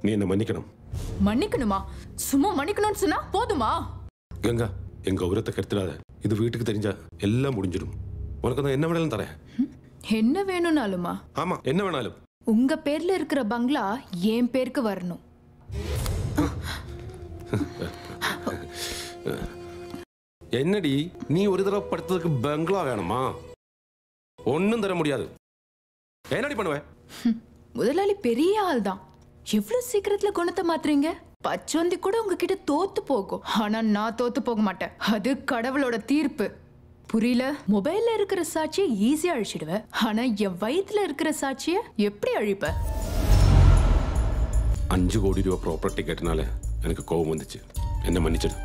நீ என்ன மன்னிக்கணும். மன்னிக்கணுமா? சும்மா மன்னிக்கணும்னு சொன்னா போதுமா? கங்கா, எங்க கௌரவத்தை கெடுத்துடாத. இது வீட்டுக்கு தெரிஞ்சா எல்லாம் முடிஞ்சிடும். உனக்கு தான் என்ன வேணாலும் தரேன். என்ன வேணும்னாலுமா? ஆமா, என்ன வேணாலும். உங்க பேர்ல இருக்கிற பங்களா என் பேருக்கு வரணும். என்னடி நீ ஒரு தடவை படுத்ததுக்கு பங்களா வேணுமா? ஒன்னும் தர முடியாது. என்னடி பண்ணுவ? முதலாளி பெரிய ஆள் தான். எவ்வளவு சீக்கிரத்துல குணத்தை மாத்துறீங்க? பச்சோந்தி கூட உங்ககிட்ட தோத்து போகும். ஆனா நான் தோத்து போக மாட்டேன். அது கடவுளோட தீர்ப்பு. புரியல? மொபைல்ல இருக்கிற சாட்சியை ஈஸியா அழிச்சிடுவேன். ஆனா என் வயித்துல இருக்கிற சாட்சியை எப்படி அழிப்ப? 5 கோடி ரூபாய் ப்ராப்பர்ட்டி கேட்டனால எனக்கு கோபம் வந்துச்சு. என்ன மன்னிச்சிடு.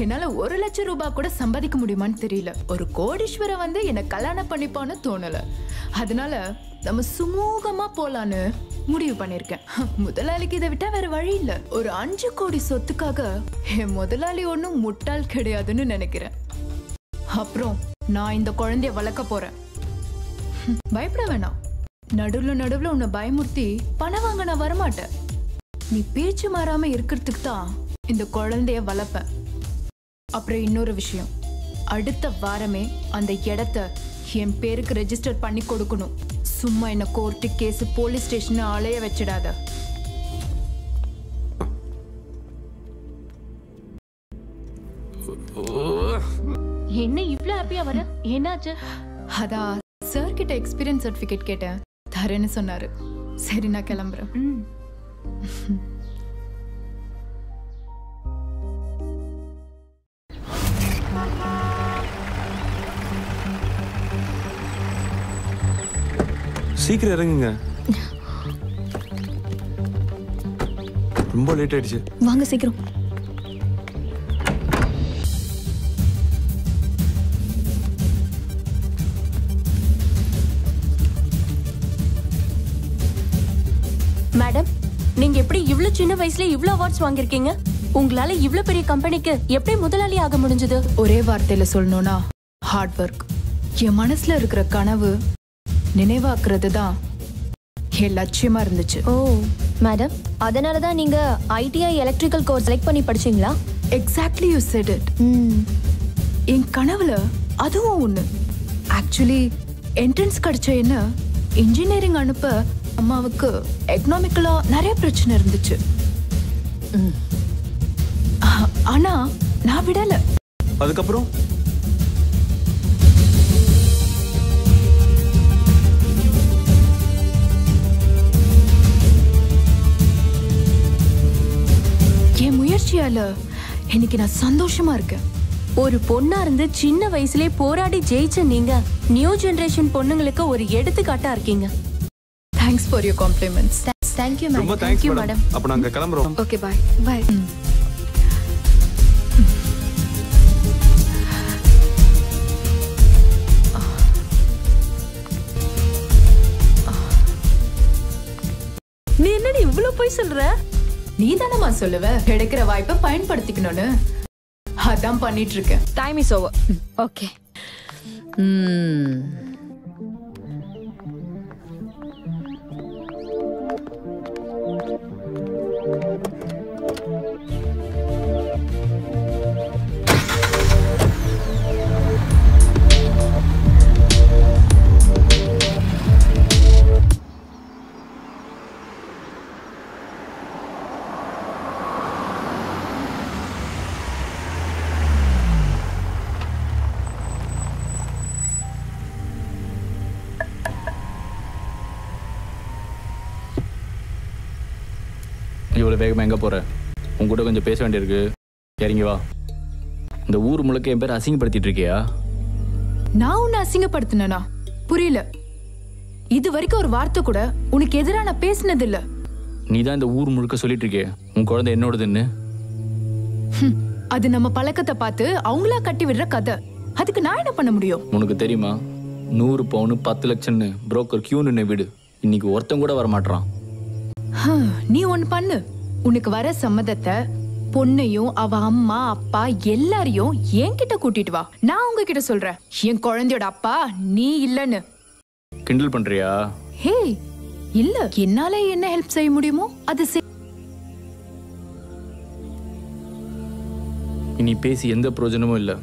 என்னால 1 லட்சம் ரூபாய் கூட சம்பாதிக்க முடியுமான்னு தெரியல. ஒரு கோடீஸ்வரன் வந்து என்ன கல்யாணம் பண்ணிப்பான்னு தோணல. அதனால நம்ம சுமூகமா போலான்னு முடிவு பண்ணிருக்கேன். முதலாளிக்கு இதை விட்டா வேற வழி இல்ல. ஒரு 5 கோடி சொத்துக்காக என் முதலாளி ஒன்னும் முட்டாள் கிடையாதுன்னு நினைக்கிறேன். அப்புறம் நான் இந்த குழந்தைய வளர்க்க போறேன். பயப்பட வேணாம். நடுவுல உன்னை பயமுறுத்தி பணம் வாங்க நான் வரமாட்டேன். நீ பேச்சு மாறாம இருக்கிறதுக்கு தான் இந்த குழந்தைய வளர்ப்பேன். அப்புறம் இன்னொரு விஷயம், அடுத்த வாரமே அந்த இடத்த என் பேருக்கு ரெஜிஸ்டர் பண்ணி கொடுக்கணும். சும்மா என்ன கோர்ட்டு கேஸ் போலீஸ் ஸ்டேஷன் அலைய வச்சிடாத. என்ன இவ்ளோ ஹாப்பியா வர? என்னாச்சு? அதான் சார் கிட்ட எக்ஸ்பீரியன்ஸ் சர்டிபிகேட் கேட்டேன், தரேன்னு சொன்னாரு. சரி நான் கிளம்புறேன். சீக்கிரம் இறங்குங்க. ரொம்ப லேட் ஆயிடுச்சு. வாங்க சீக்கிரம். மேடம், நீங்க எப்படி இவ்ளோ சின்ன வயசுல இவ்ளோ அவார்ட்ஸ் வாங்கிருக்கீங்க? உங்களால இவ்ளோ பெரிய கம்பெனிக்கு எப்படி முதலாளி ஆக முடிஞ்சது? ஒரே வார்த்தையில சொல்லணும்னா ஹார்ட் ஒர்க். என் மனசுல இருக்கிற கனவு நினைவாக்குறது தான் என் லட்சியமா இருந்துச்சு. ஓ மேடம், அதனால தான் நீங்க ஐடிஐ எலக்ட்ரிக்கல் கோர்ஸ் செலக்ட் பண்ணி படிச்சீங்களா? Exactly you said it. என் கனவுல அதுவும் ஒண்ணு. ஆக்சுவலி என்ட்ரன்ஸ் கிடைச்ச என்ன இன்ஜினியரிங் அனுப்ப அம்மாவுக்கு எக்கனாமிக்கலா நிறைய பிரச்சனை இருந்துச்சு. ஆனா நான் விடல. அதுக்கப்புறம் என் முயற்சியால இன்னைக்கு நான் சந்தோஷமா இருக்கேன். ஒரு பொண்ணா இருந்து சின்ன வயசுலயே போராடி ஜெயிச்ச நீங்க நியூ ஜெனரேஷன் பொண்ணுங்களுக்கு ஒரு எடுத்துக்காட்டா இருக்கீங்க. Thanks for your compliments. Thank you ரொம்ப தேங்க்ஸ் மேடம். அப்ப நாங்க கிளம்புறோம். Okay bye. பை. நீ என்னடி இவ்ளோ போய் சொல்ற? நீ தானமா சொல்லுவ கிடைக்கிற வாய்ப்பை பயன்படுத்திக்கணும்னு. அதான் பண்ணிட்டு இருக்கேன். Time is over. ஓகே. இவ்வளோ வேகமாக எங்கே போகிற? உங்ககிட்ட கொஞ்சம் பேச வேண்டியிருக்கு. இறங்கி வா. இந்த ஊர் முழுக்க என் பேர் அசிங்கப்படுத்திட்டு இருக்கியா? நான் உன்னை அசிங்கப்படுத்தினா? புரியல. இது வரைக்கும் ஒரு வார்த்தை கூட உனக்கு எதிராக நான் பேசினது இல்ல. நீ தான் இந்த ஊர் முழுக்க சொல்லிட்டு இருக்கிய உன் குழந்தை என்னோடதுன்னு. அது நம்ம பழக்கத்தை பார்த்து அவங்களா கட்டி விடுற கதை. அதுக்கு நான் என்ன பண்ண முடியும்? உனக்கு தெரியுமா 100 பவுன் 10 லட்சம்னு புரோக்கர் கியூ நின்று வீடு இன்னைக்கு ஒருத்தன் கூட வர மாட்டான். நீ ஒண்ணு பண்ணு. உனக்கு வர சம்மதத்தை பொண்ணையும் அவ அம்மா அப்பா எல்லாரையும் என்கிட்ட கூட்டிட்டு வா. நான் உங்ககிட்ட சொல்றேன் என் குழந்தையோட அப்பா நீ இல்லன்னு. கிண்டல் பண்றியா? ஹே இல்ல, என்னால என்ன ஹெல்ப் செய்ய முடியுமோ அது இனி பேசி எந்த பிரயோஜனமும் இல்லை.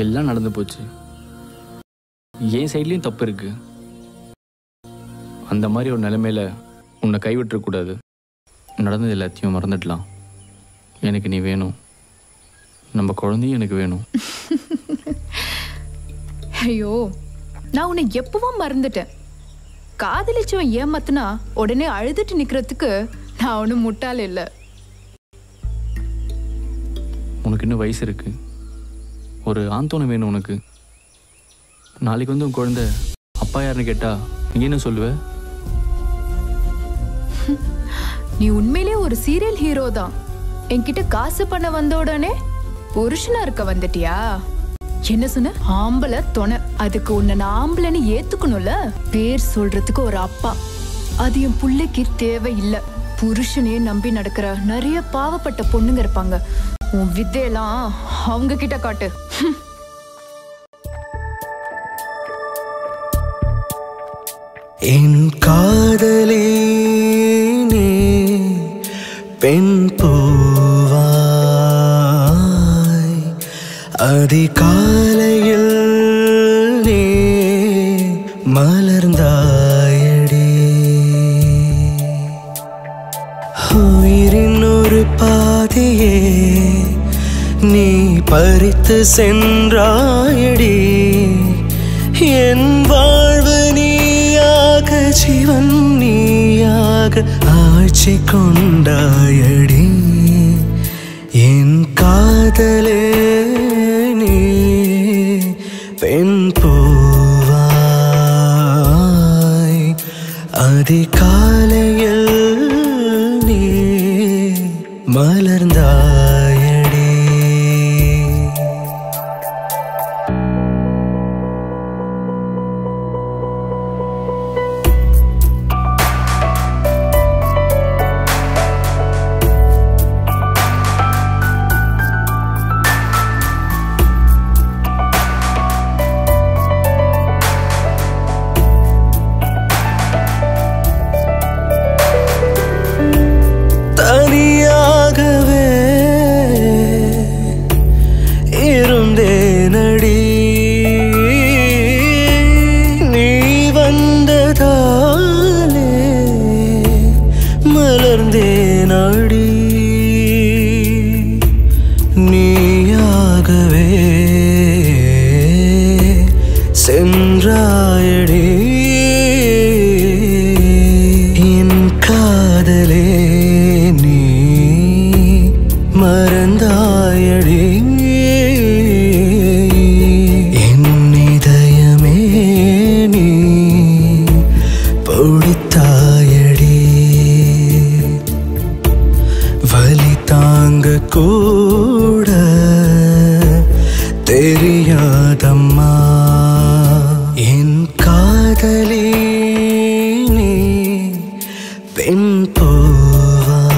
எல்லாம் நடந்து போச்சு. என் சைட்லயும் தப்பு இருக்கு. அந்த மாதிரி ஒரு நிலைமையில உன்னை கைவிட்டுறக்கூடாது. நடந்தது எல்லாத்தையும் மறந்துடலாம். எனக்கு நீ வேணும். நம்ம குழந்தையும் எனக்கு வேணும். ஐயோ, நான் உன்னை எப்பவும் மறந்துட்டேன். காதலிச்சவன் ஏமாத்துனா உடனே அழுதுட்டு நிக்கிறதுக்கு நான் ஒன்னும் முட்டாள் இல்லை. உனக்கு இன்னும் வயசு இருக்கு. ஒரு ஆந்தோனம் வேணும் உனக்கு. நாளைக்கு வந்து உன் குழந்தை அப்பா யாருன்னு கேட்டா நீ என்ன சொல்லுவ? நீ உண்மையிலே ஒரு சீரியல் ஹீரோ தான். என்கிட்ட காசு பண்ண வந்த உடனே புருஷனா இருக்க வந்துட்டியா? என்ன சொன்ன? ஆம்பளை துணை. அதுக்கு உன்னை நான் ஆம்பளைன்னு ஏத்துக்கணும்ல. பேர் சொல்றதுக்கு ஒரு அப்பா. அது என் பிள்ளைக்கு தேவையில்லை. புருஷனையே நம்பி நடக்கிற நிறைய பாவப்பட்ட பொண்ணுங்க இருப்பாங்க. உன் வித்தையெல்லாம் அவங்க கிட்ட காட்டு. என் காதலே பெண் பூவாய் அதிகாலையில் நீ மலர்ந்தாயடி. உயிரின் ஒரு பாதியே நீ பறித்து சென்றாயடி. என் வாழ்வு நீயாக ஜீவன் நீயாக ஆட்சி கொண்டாயடி. என் காதலே நீ பெண் பூவாய் அதிகாலையில் நீ மலர்ந்தாயடி. தெரியாதம்மா என் காதலே நீ பெண் பூவாய்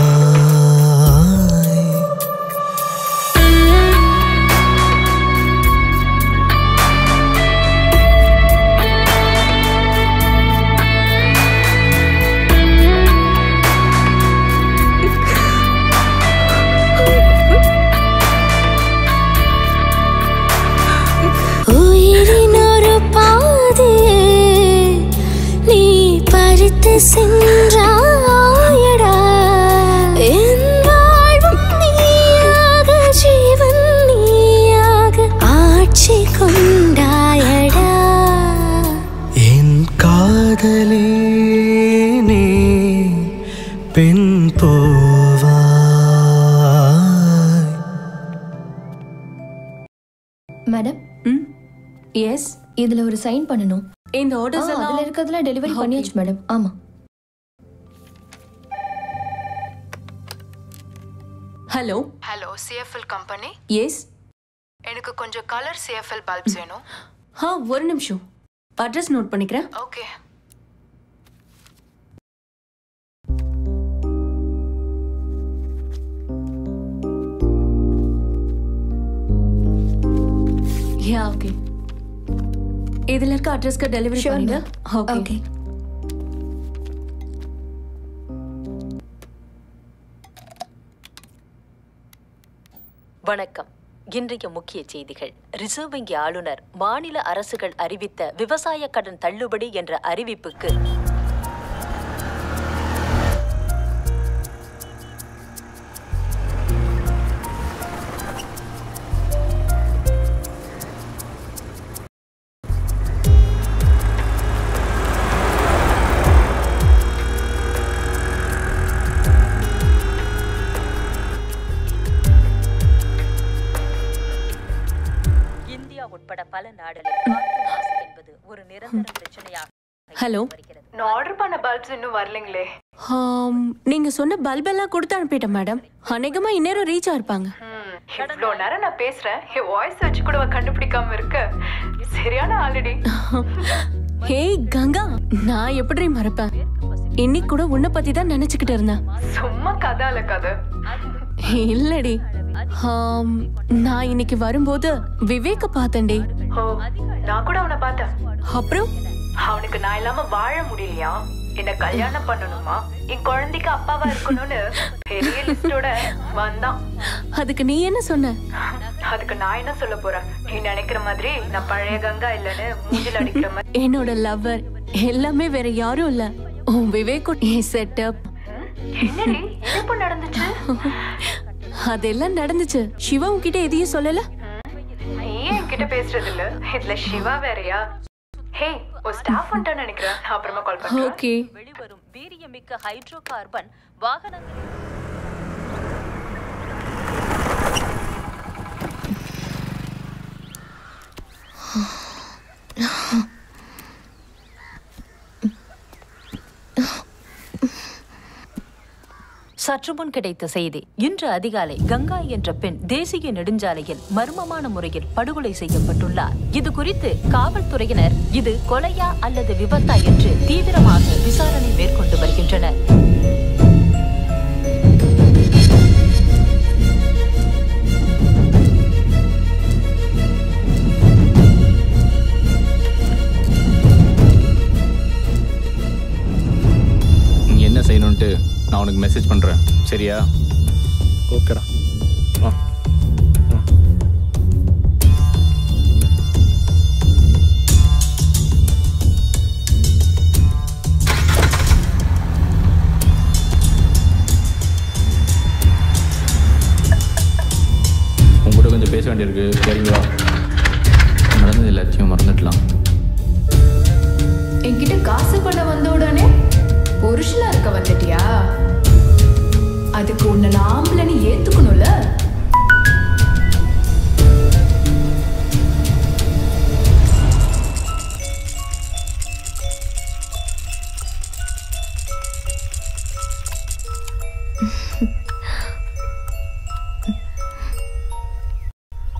உயிரினொரு பாதியே நீ பறித்து சென்றாயடா என் வாழ்வும் நீயாக ஜீவன் நீயாக ஆட்சி கொண்டாயடா என் காதலே நீ பெண் பூவாய் மேடம் எஸ் இதுல ஒரு சைன் பண்ணனும். இந்த ஆர்டர்ஸ் எல்லாம் அதுல இருக்கிறதுல டெலிவரி பண்ணியாச்சு மேடம். ஆமா. Hello hello CFL company. Yes எனக்கு கொஞ்சம் கலர் சிஎஃப்எல் பல்ப்ஸ் வேணும். ஒரு நிமிஷம் அட்ரஸ் நோட் பண்ணிக்கிறேன். ஓகே. Yeah okay. இதுல இருக்க அட்ரஸ்க்கு டெலிவரி பண்ணிடு. ஓகே. வணக்கம். இன்றைய முக்கிய செய்திகள். ரிசர்வ் வங்கி ஆளுநர் மாநில அரசுகள் அறிவித்த விவசாய கடன் தள்ளுபடி என்ற அறிவிப்புக்கு உட்பட பல நாடுகளில் என்பது ஒரு நிரந்தர பிரச்சனையாக. ஹலோ, நான் ஆர்டர் பண்ண பல்ப்ஸ் இன்னும் வரலங்களே. நீங்க சொன்ன பல்ப் எல்லாம் கொடுத்து அனுப்பிட்டேன் மேடம். அநேகமா இன்னேரம் ரீச் ஆயிருப்பாங்க. இவ்வளோ நேரம் நான் பேசுறேன், என் வாய்ஸ் வச்சு கூட கண்டுபிடிக்காம இருக்க. சரியான ஆல்ரெடி. ஹே கங்கா, நான் எப்படி மறப்பேன்? இன்னைக்கு கூட உன்னை பத்தி தான் நினைச்சுக்கிட்டு இருந்தேன். சும்மா கதால கதை இல்லடி. நான் இன்னைக்கு வரும்போது விவேக்க பார்த்தேன்டே. நான் கூட அவனை பார்த்தேன். அப்புறம் அவனுக்கு நான் இல்லாம வாழ முடியலையா, என்ன கல்யாணம் பண்ணணுமா, என் குழந்தைக்கு அப்பாவா இருக்கணும்னு பெரிய லிஸ்டோட வந்தான். அதுக்கு நீ என்ன சொன்ன? அதுக்கு நான் என்ன சொல்ல போறேன்? நீ நினைக்கிற மாதிரி நான் பழைய கங்கா இல்லன்னு மூஞ்சில அடிக்கிற மாதிரி. என்னோட லவ்வர் எல்லாமே வேற யாரும் இல்ல, உன் விவேக் செட்டப். என்னடி எப்ப நடந்துச்சு? அதெல்லாம் நடந்துச்சு. சிவா உன்கிட்ட எதையும் சொல்லல? நீ என்கிட்ட பேசுறது இல்ல, இதுல சிவா வேறயா? ஹே, ஒரு ஸ்டாஃப் வந்துட்டான்னு நினைக்கிறேன். நான் அப்புறமா கால் பண்றேன். ஓகே. வெளிவரும் வீரியமிக்க ஹைட்ரோ கார்பன் வாகனங்கள் சற்று முன் கிடைத்த செய்தி. இன்று அதிகாலை கங்கா என்ற பெண் தேசிய நெடுஞ்சாலையில் மர்மமான முறையில் படுகொலை செய்யப்பட்டுள்ளார். இது குறித்து காவல்துறையினர் இது கொலையா அல்லது விபத்தா என்று தீவிரமாக விசாரணை மேற்கொண்டு வருகின்றனர். நீ என்ன செய்யணும்ட்டு நான் உனக்கு மெசேஜ் பண்ணுறேன், சரியா? ஓகேடா. உங்கள்கிட்ட கொஞ்சம் பேச வேண்டியிருக்கு, சரிங்களா? நடந்தது எல்லாத்தையும் மறந்துடலாம். என்கிட்ட காசு பண்ண வந்த உடனே புருஷனா இருக்க வந்துட்டியா? அதுக்கு உன்னை நாமளே ஏத்துக்கணும்ல.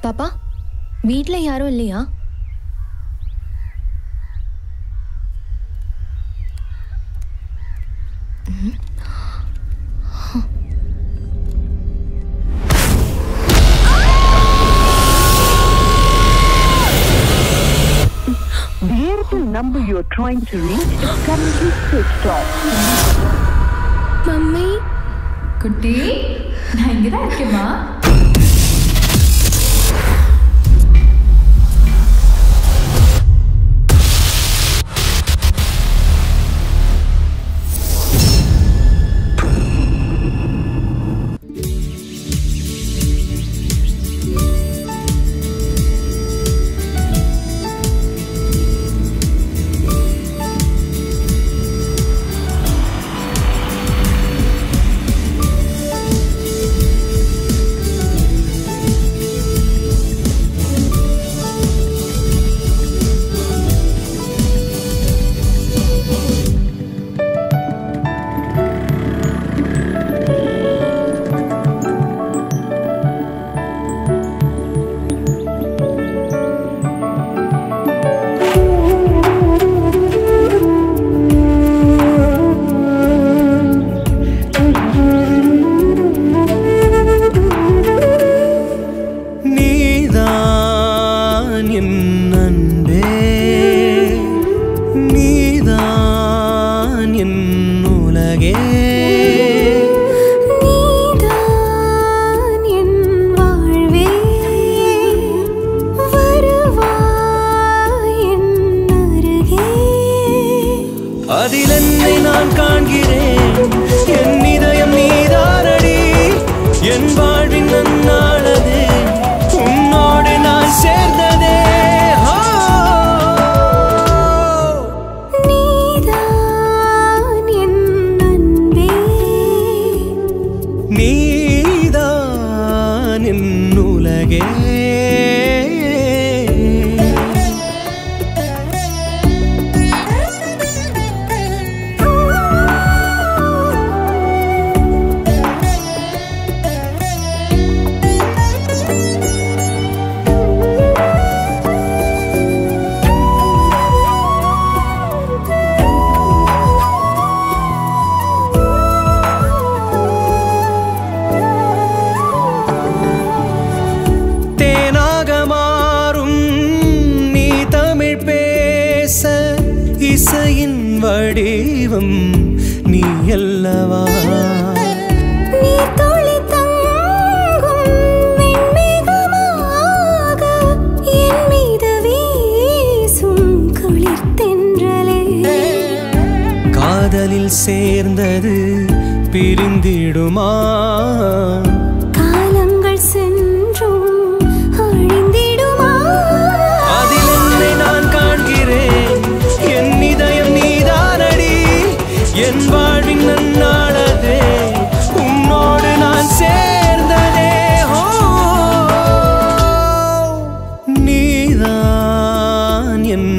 பாப்பா, வீட்ல யாரும் இல்லையா? number you are trying to reach is currently switched off. Mummy குட்டி நான் இங்க தான் இருக்கேம்மா. அதிலென்னை நான் காண்கிறேன், என் இதயம் நீதானடி, என் வாழ்வின் நன்னாளதே, உன்னோடு நான் சேர்ந்ததே. நீதான் என் அன்பே, நீதான் என் உலகே. இசையின் வடிவம் நீ அல்லவா, நீ துளி தங்கும் வெண்மேகமாக என் மீது வீசும் குளிர் தென்றலே. காதலில் சேர்ந்தது பிரிந்திடுமா, காலங்கள் சென்றும் அழிந்திடுமா, அதில் என்னை நான் காண்கிறேன், என் இதயம் நீதானடி, என் வாழ்வின் நன்னாளதே, உன்னோடு நான் சேர்ந்ததே. நீதான் என்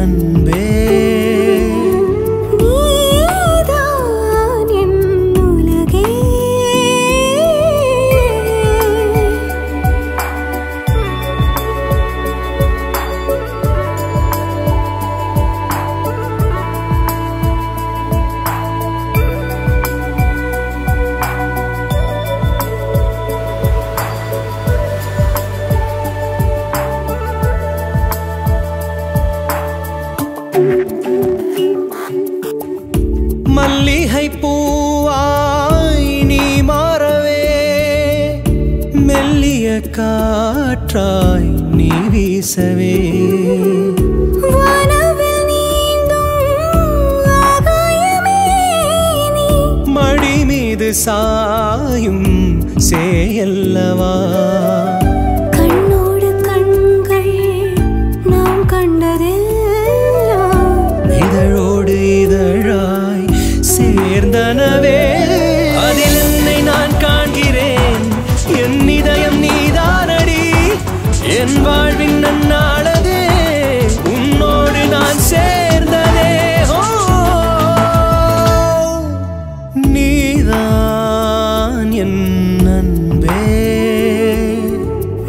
அன்பே, நீதான் என் உலகே. மல்லிகை பூவாய் நீ மாறவே, மெல்லிய காற்றாய் நீ வீசவே, வானவில் நீந்தும் ஆகாயமே நீ, மடி மீது சாயும் சேயல்லவா, கண்ணோடு கண்கள் நாம் கண்டதெல்லாம் இதழோடு இதழாய் சேர்ந்தனவே. அதில் என்னை நான் காண்கிறேன், என் இதயம் நீதானடி, என் வாழ்வின் நன்னாளதே, உன்னோடு நான் சேர்ந்ததே. நீதான் என் அன்பே,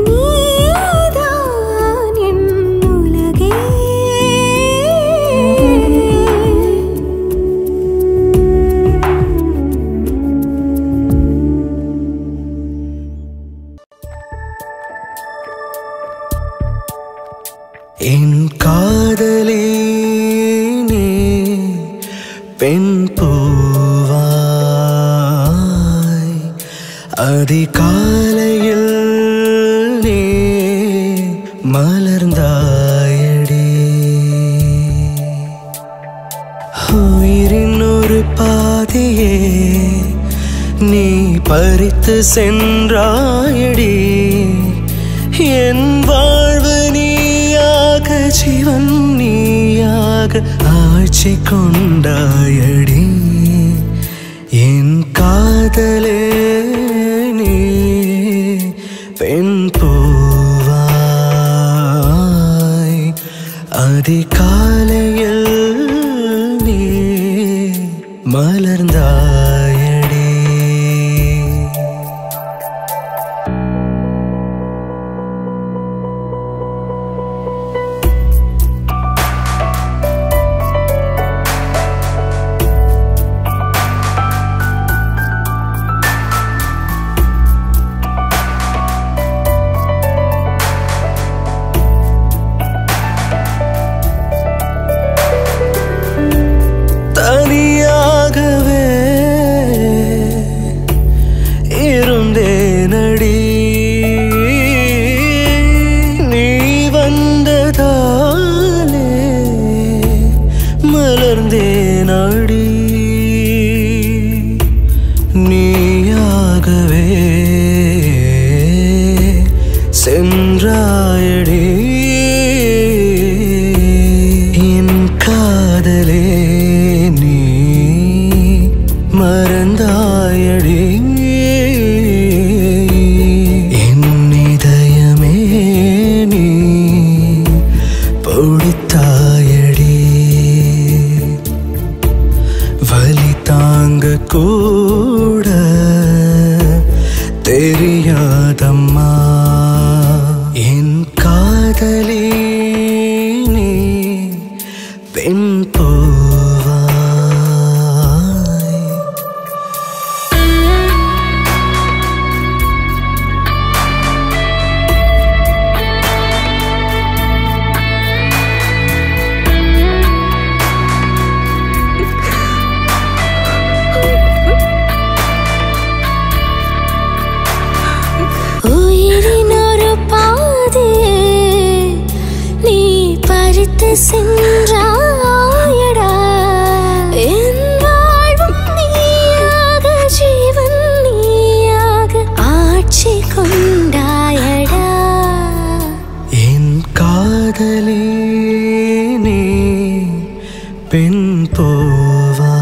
நீதான் என் உலகே. என் காதலே பெண் பூவாய் அதிகாலையில் நீ மலர்ந்தாயடி உயிரின் ஒரு பாதியே நீ பறித்து சென்றாயடி என் வாழ்வு நீயாக ஜீவன் நீயாக ஆட்சி கொண்டாயடி என் காதலே நீ பெண் பூவாய் அதிகாலையில் நீ மலர்ந்தாயடி தனியாகவே இருந்தேனடி நீ வந்ததாலே மலர்ந்தேனடி நீயாகவே சென்றாயடி என் காதலே நீ மறந்தாயடி என் இதயமே நீ பொடித்தாயடி வலி தாங்க கூட தெரியாதம்மா என் காதலே நீ பெண் பூவாய் உயிரின் ஒரு பாதியே நீ பறித்து சென்றாயடா என் வாழ்வும் நீயாக ஜீவன் நீயாக ஆட்சி கொண்டாயடா என் காதலே நீ பெண் பூவாய்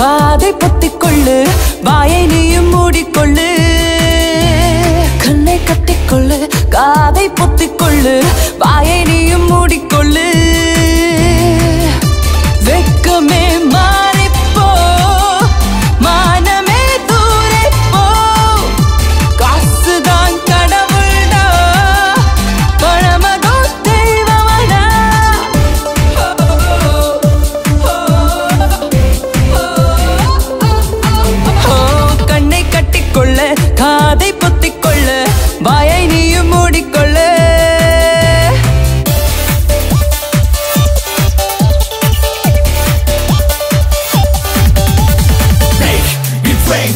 காதை பொத்திக்கொள்ளு வாயை நீயும் மூடிக்கொள்ளு கண்ணை கட்டிக்கொள்ளு காதை பொத்திக்கொள்ளு வாயை நீயும் மூடிக்கொள்ளு வெக்கமே மாறிப்போ மானமே தூரிப்போ காசுதான் கடவுள்டா பணமதோ தெய்வமடா கண்ணை கட்டிக்கொள்ள காதை பொத்திக்கொள்ள வாயை நீயும் மூடிக்கொள்ள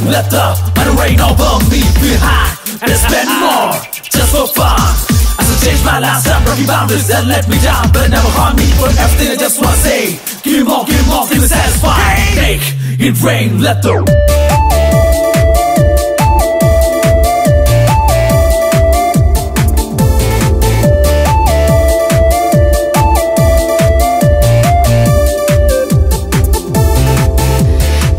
Let the money rain over me behind and spend more just for fun. As I change my life, I'm breaking boundaries that let me down, but never harm me. For everything I just wanna say, give me more, keep me satisfied. Make it rain, let the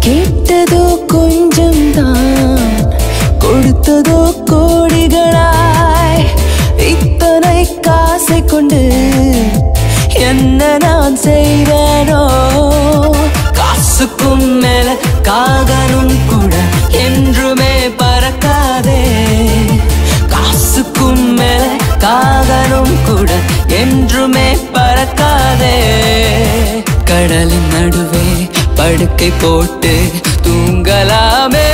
கேட்டதோ கொஞ்சம் தான் கொடுத்ததோ கோடிகளாய் இத்தனை காசை கொண்டு என்ன நான் செய்வேனோ காசுக்கும் மேல காகனும் கூட என்றுமே பறக்காதே காசுக்கும் மேல காகனும் கூட என்றுமே பறக்காதே கடலின் நடுவே படுக்கை போட்டு தூங்கலாமே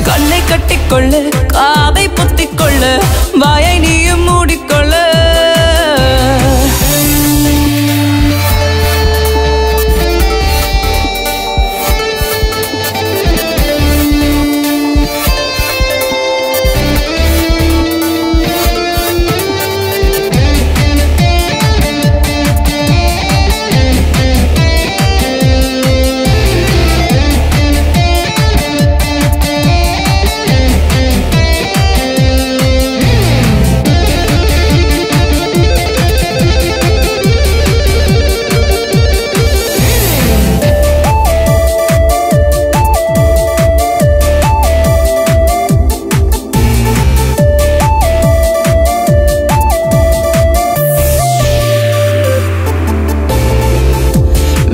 கண்ணை கட்டிக்கொள்ளு காதை பொத்திக்கொள்ளு வாயை நீயும் மூடிக்கொள்ள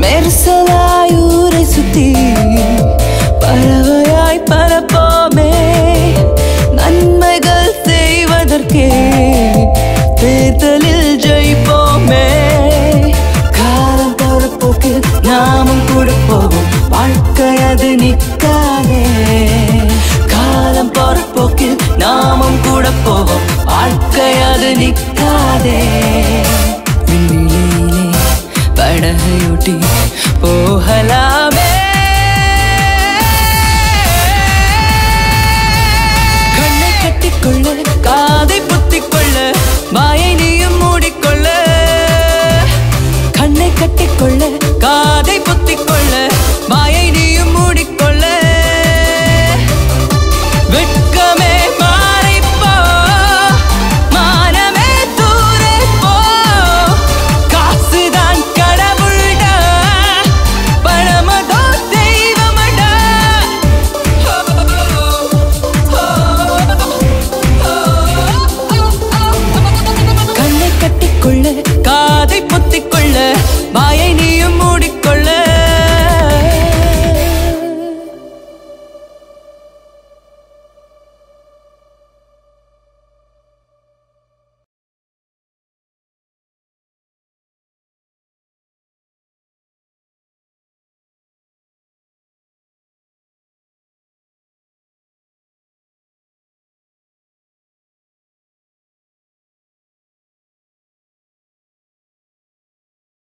மெர்சலாய் ஊரை சுத்தி பறவையாய் பரப்போமே நன்மைகள் செய்வதற்கே தேர்தலில் ஜெயிப்போமே காலம் போற போக்கில் நாமும் கூட போவோம் வாழ்க்கை அது நிற்காதே காலம் போற போக்கில் நாமும் கூட போவோம் வாழ்க்கை அது நிற்காதே படகையொட்டி போகல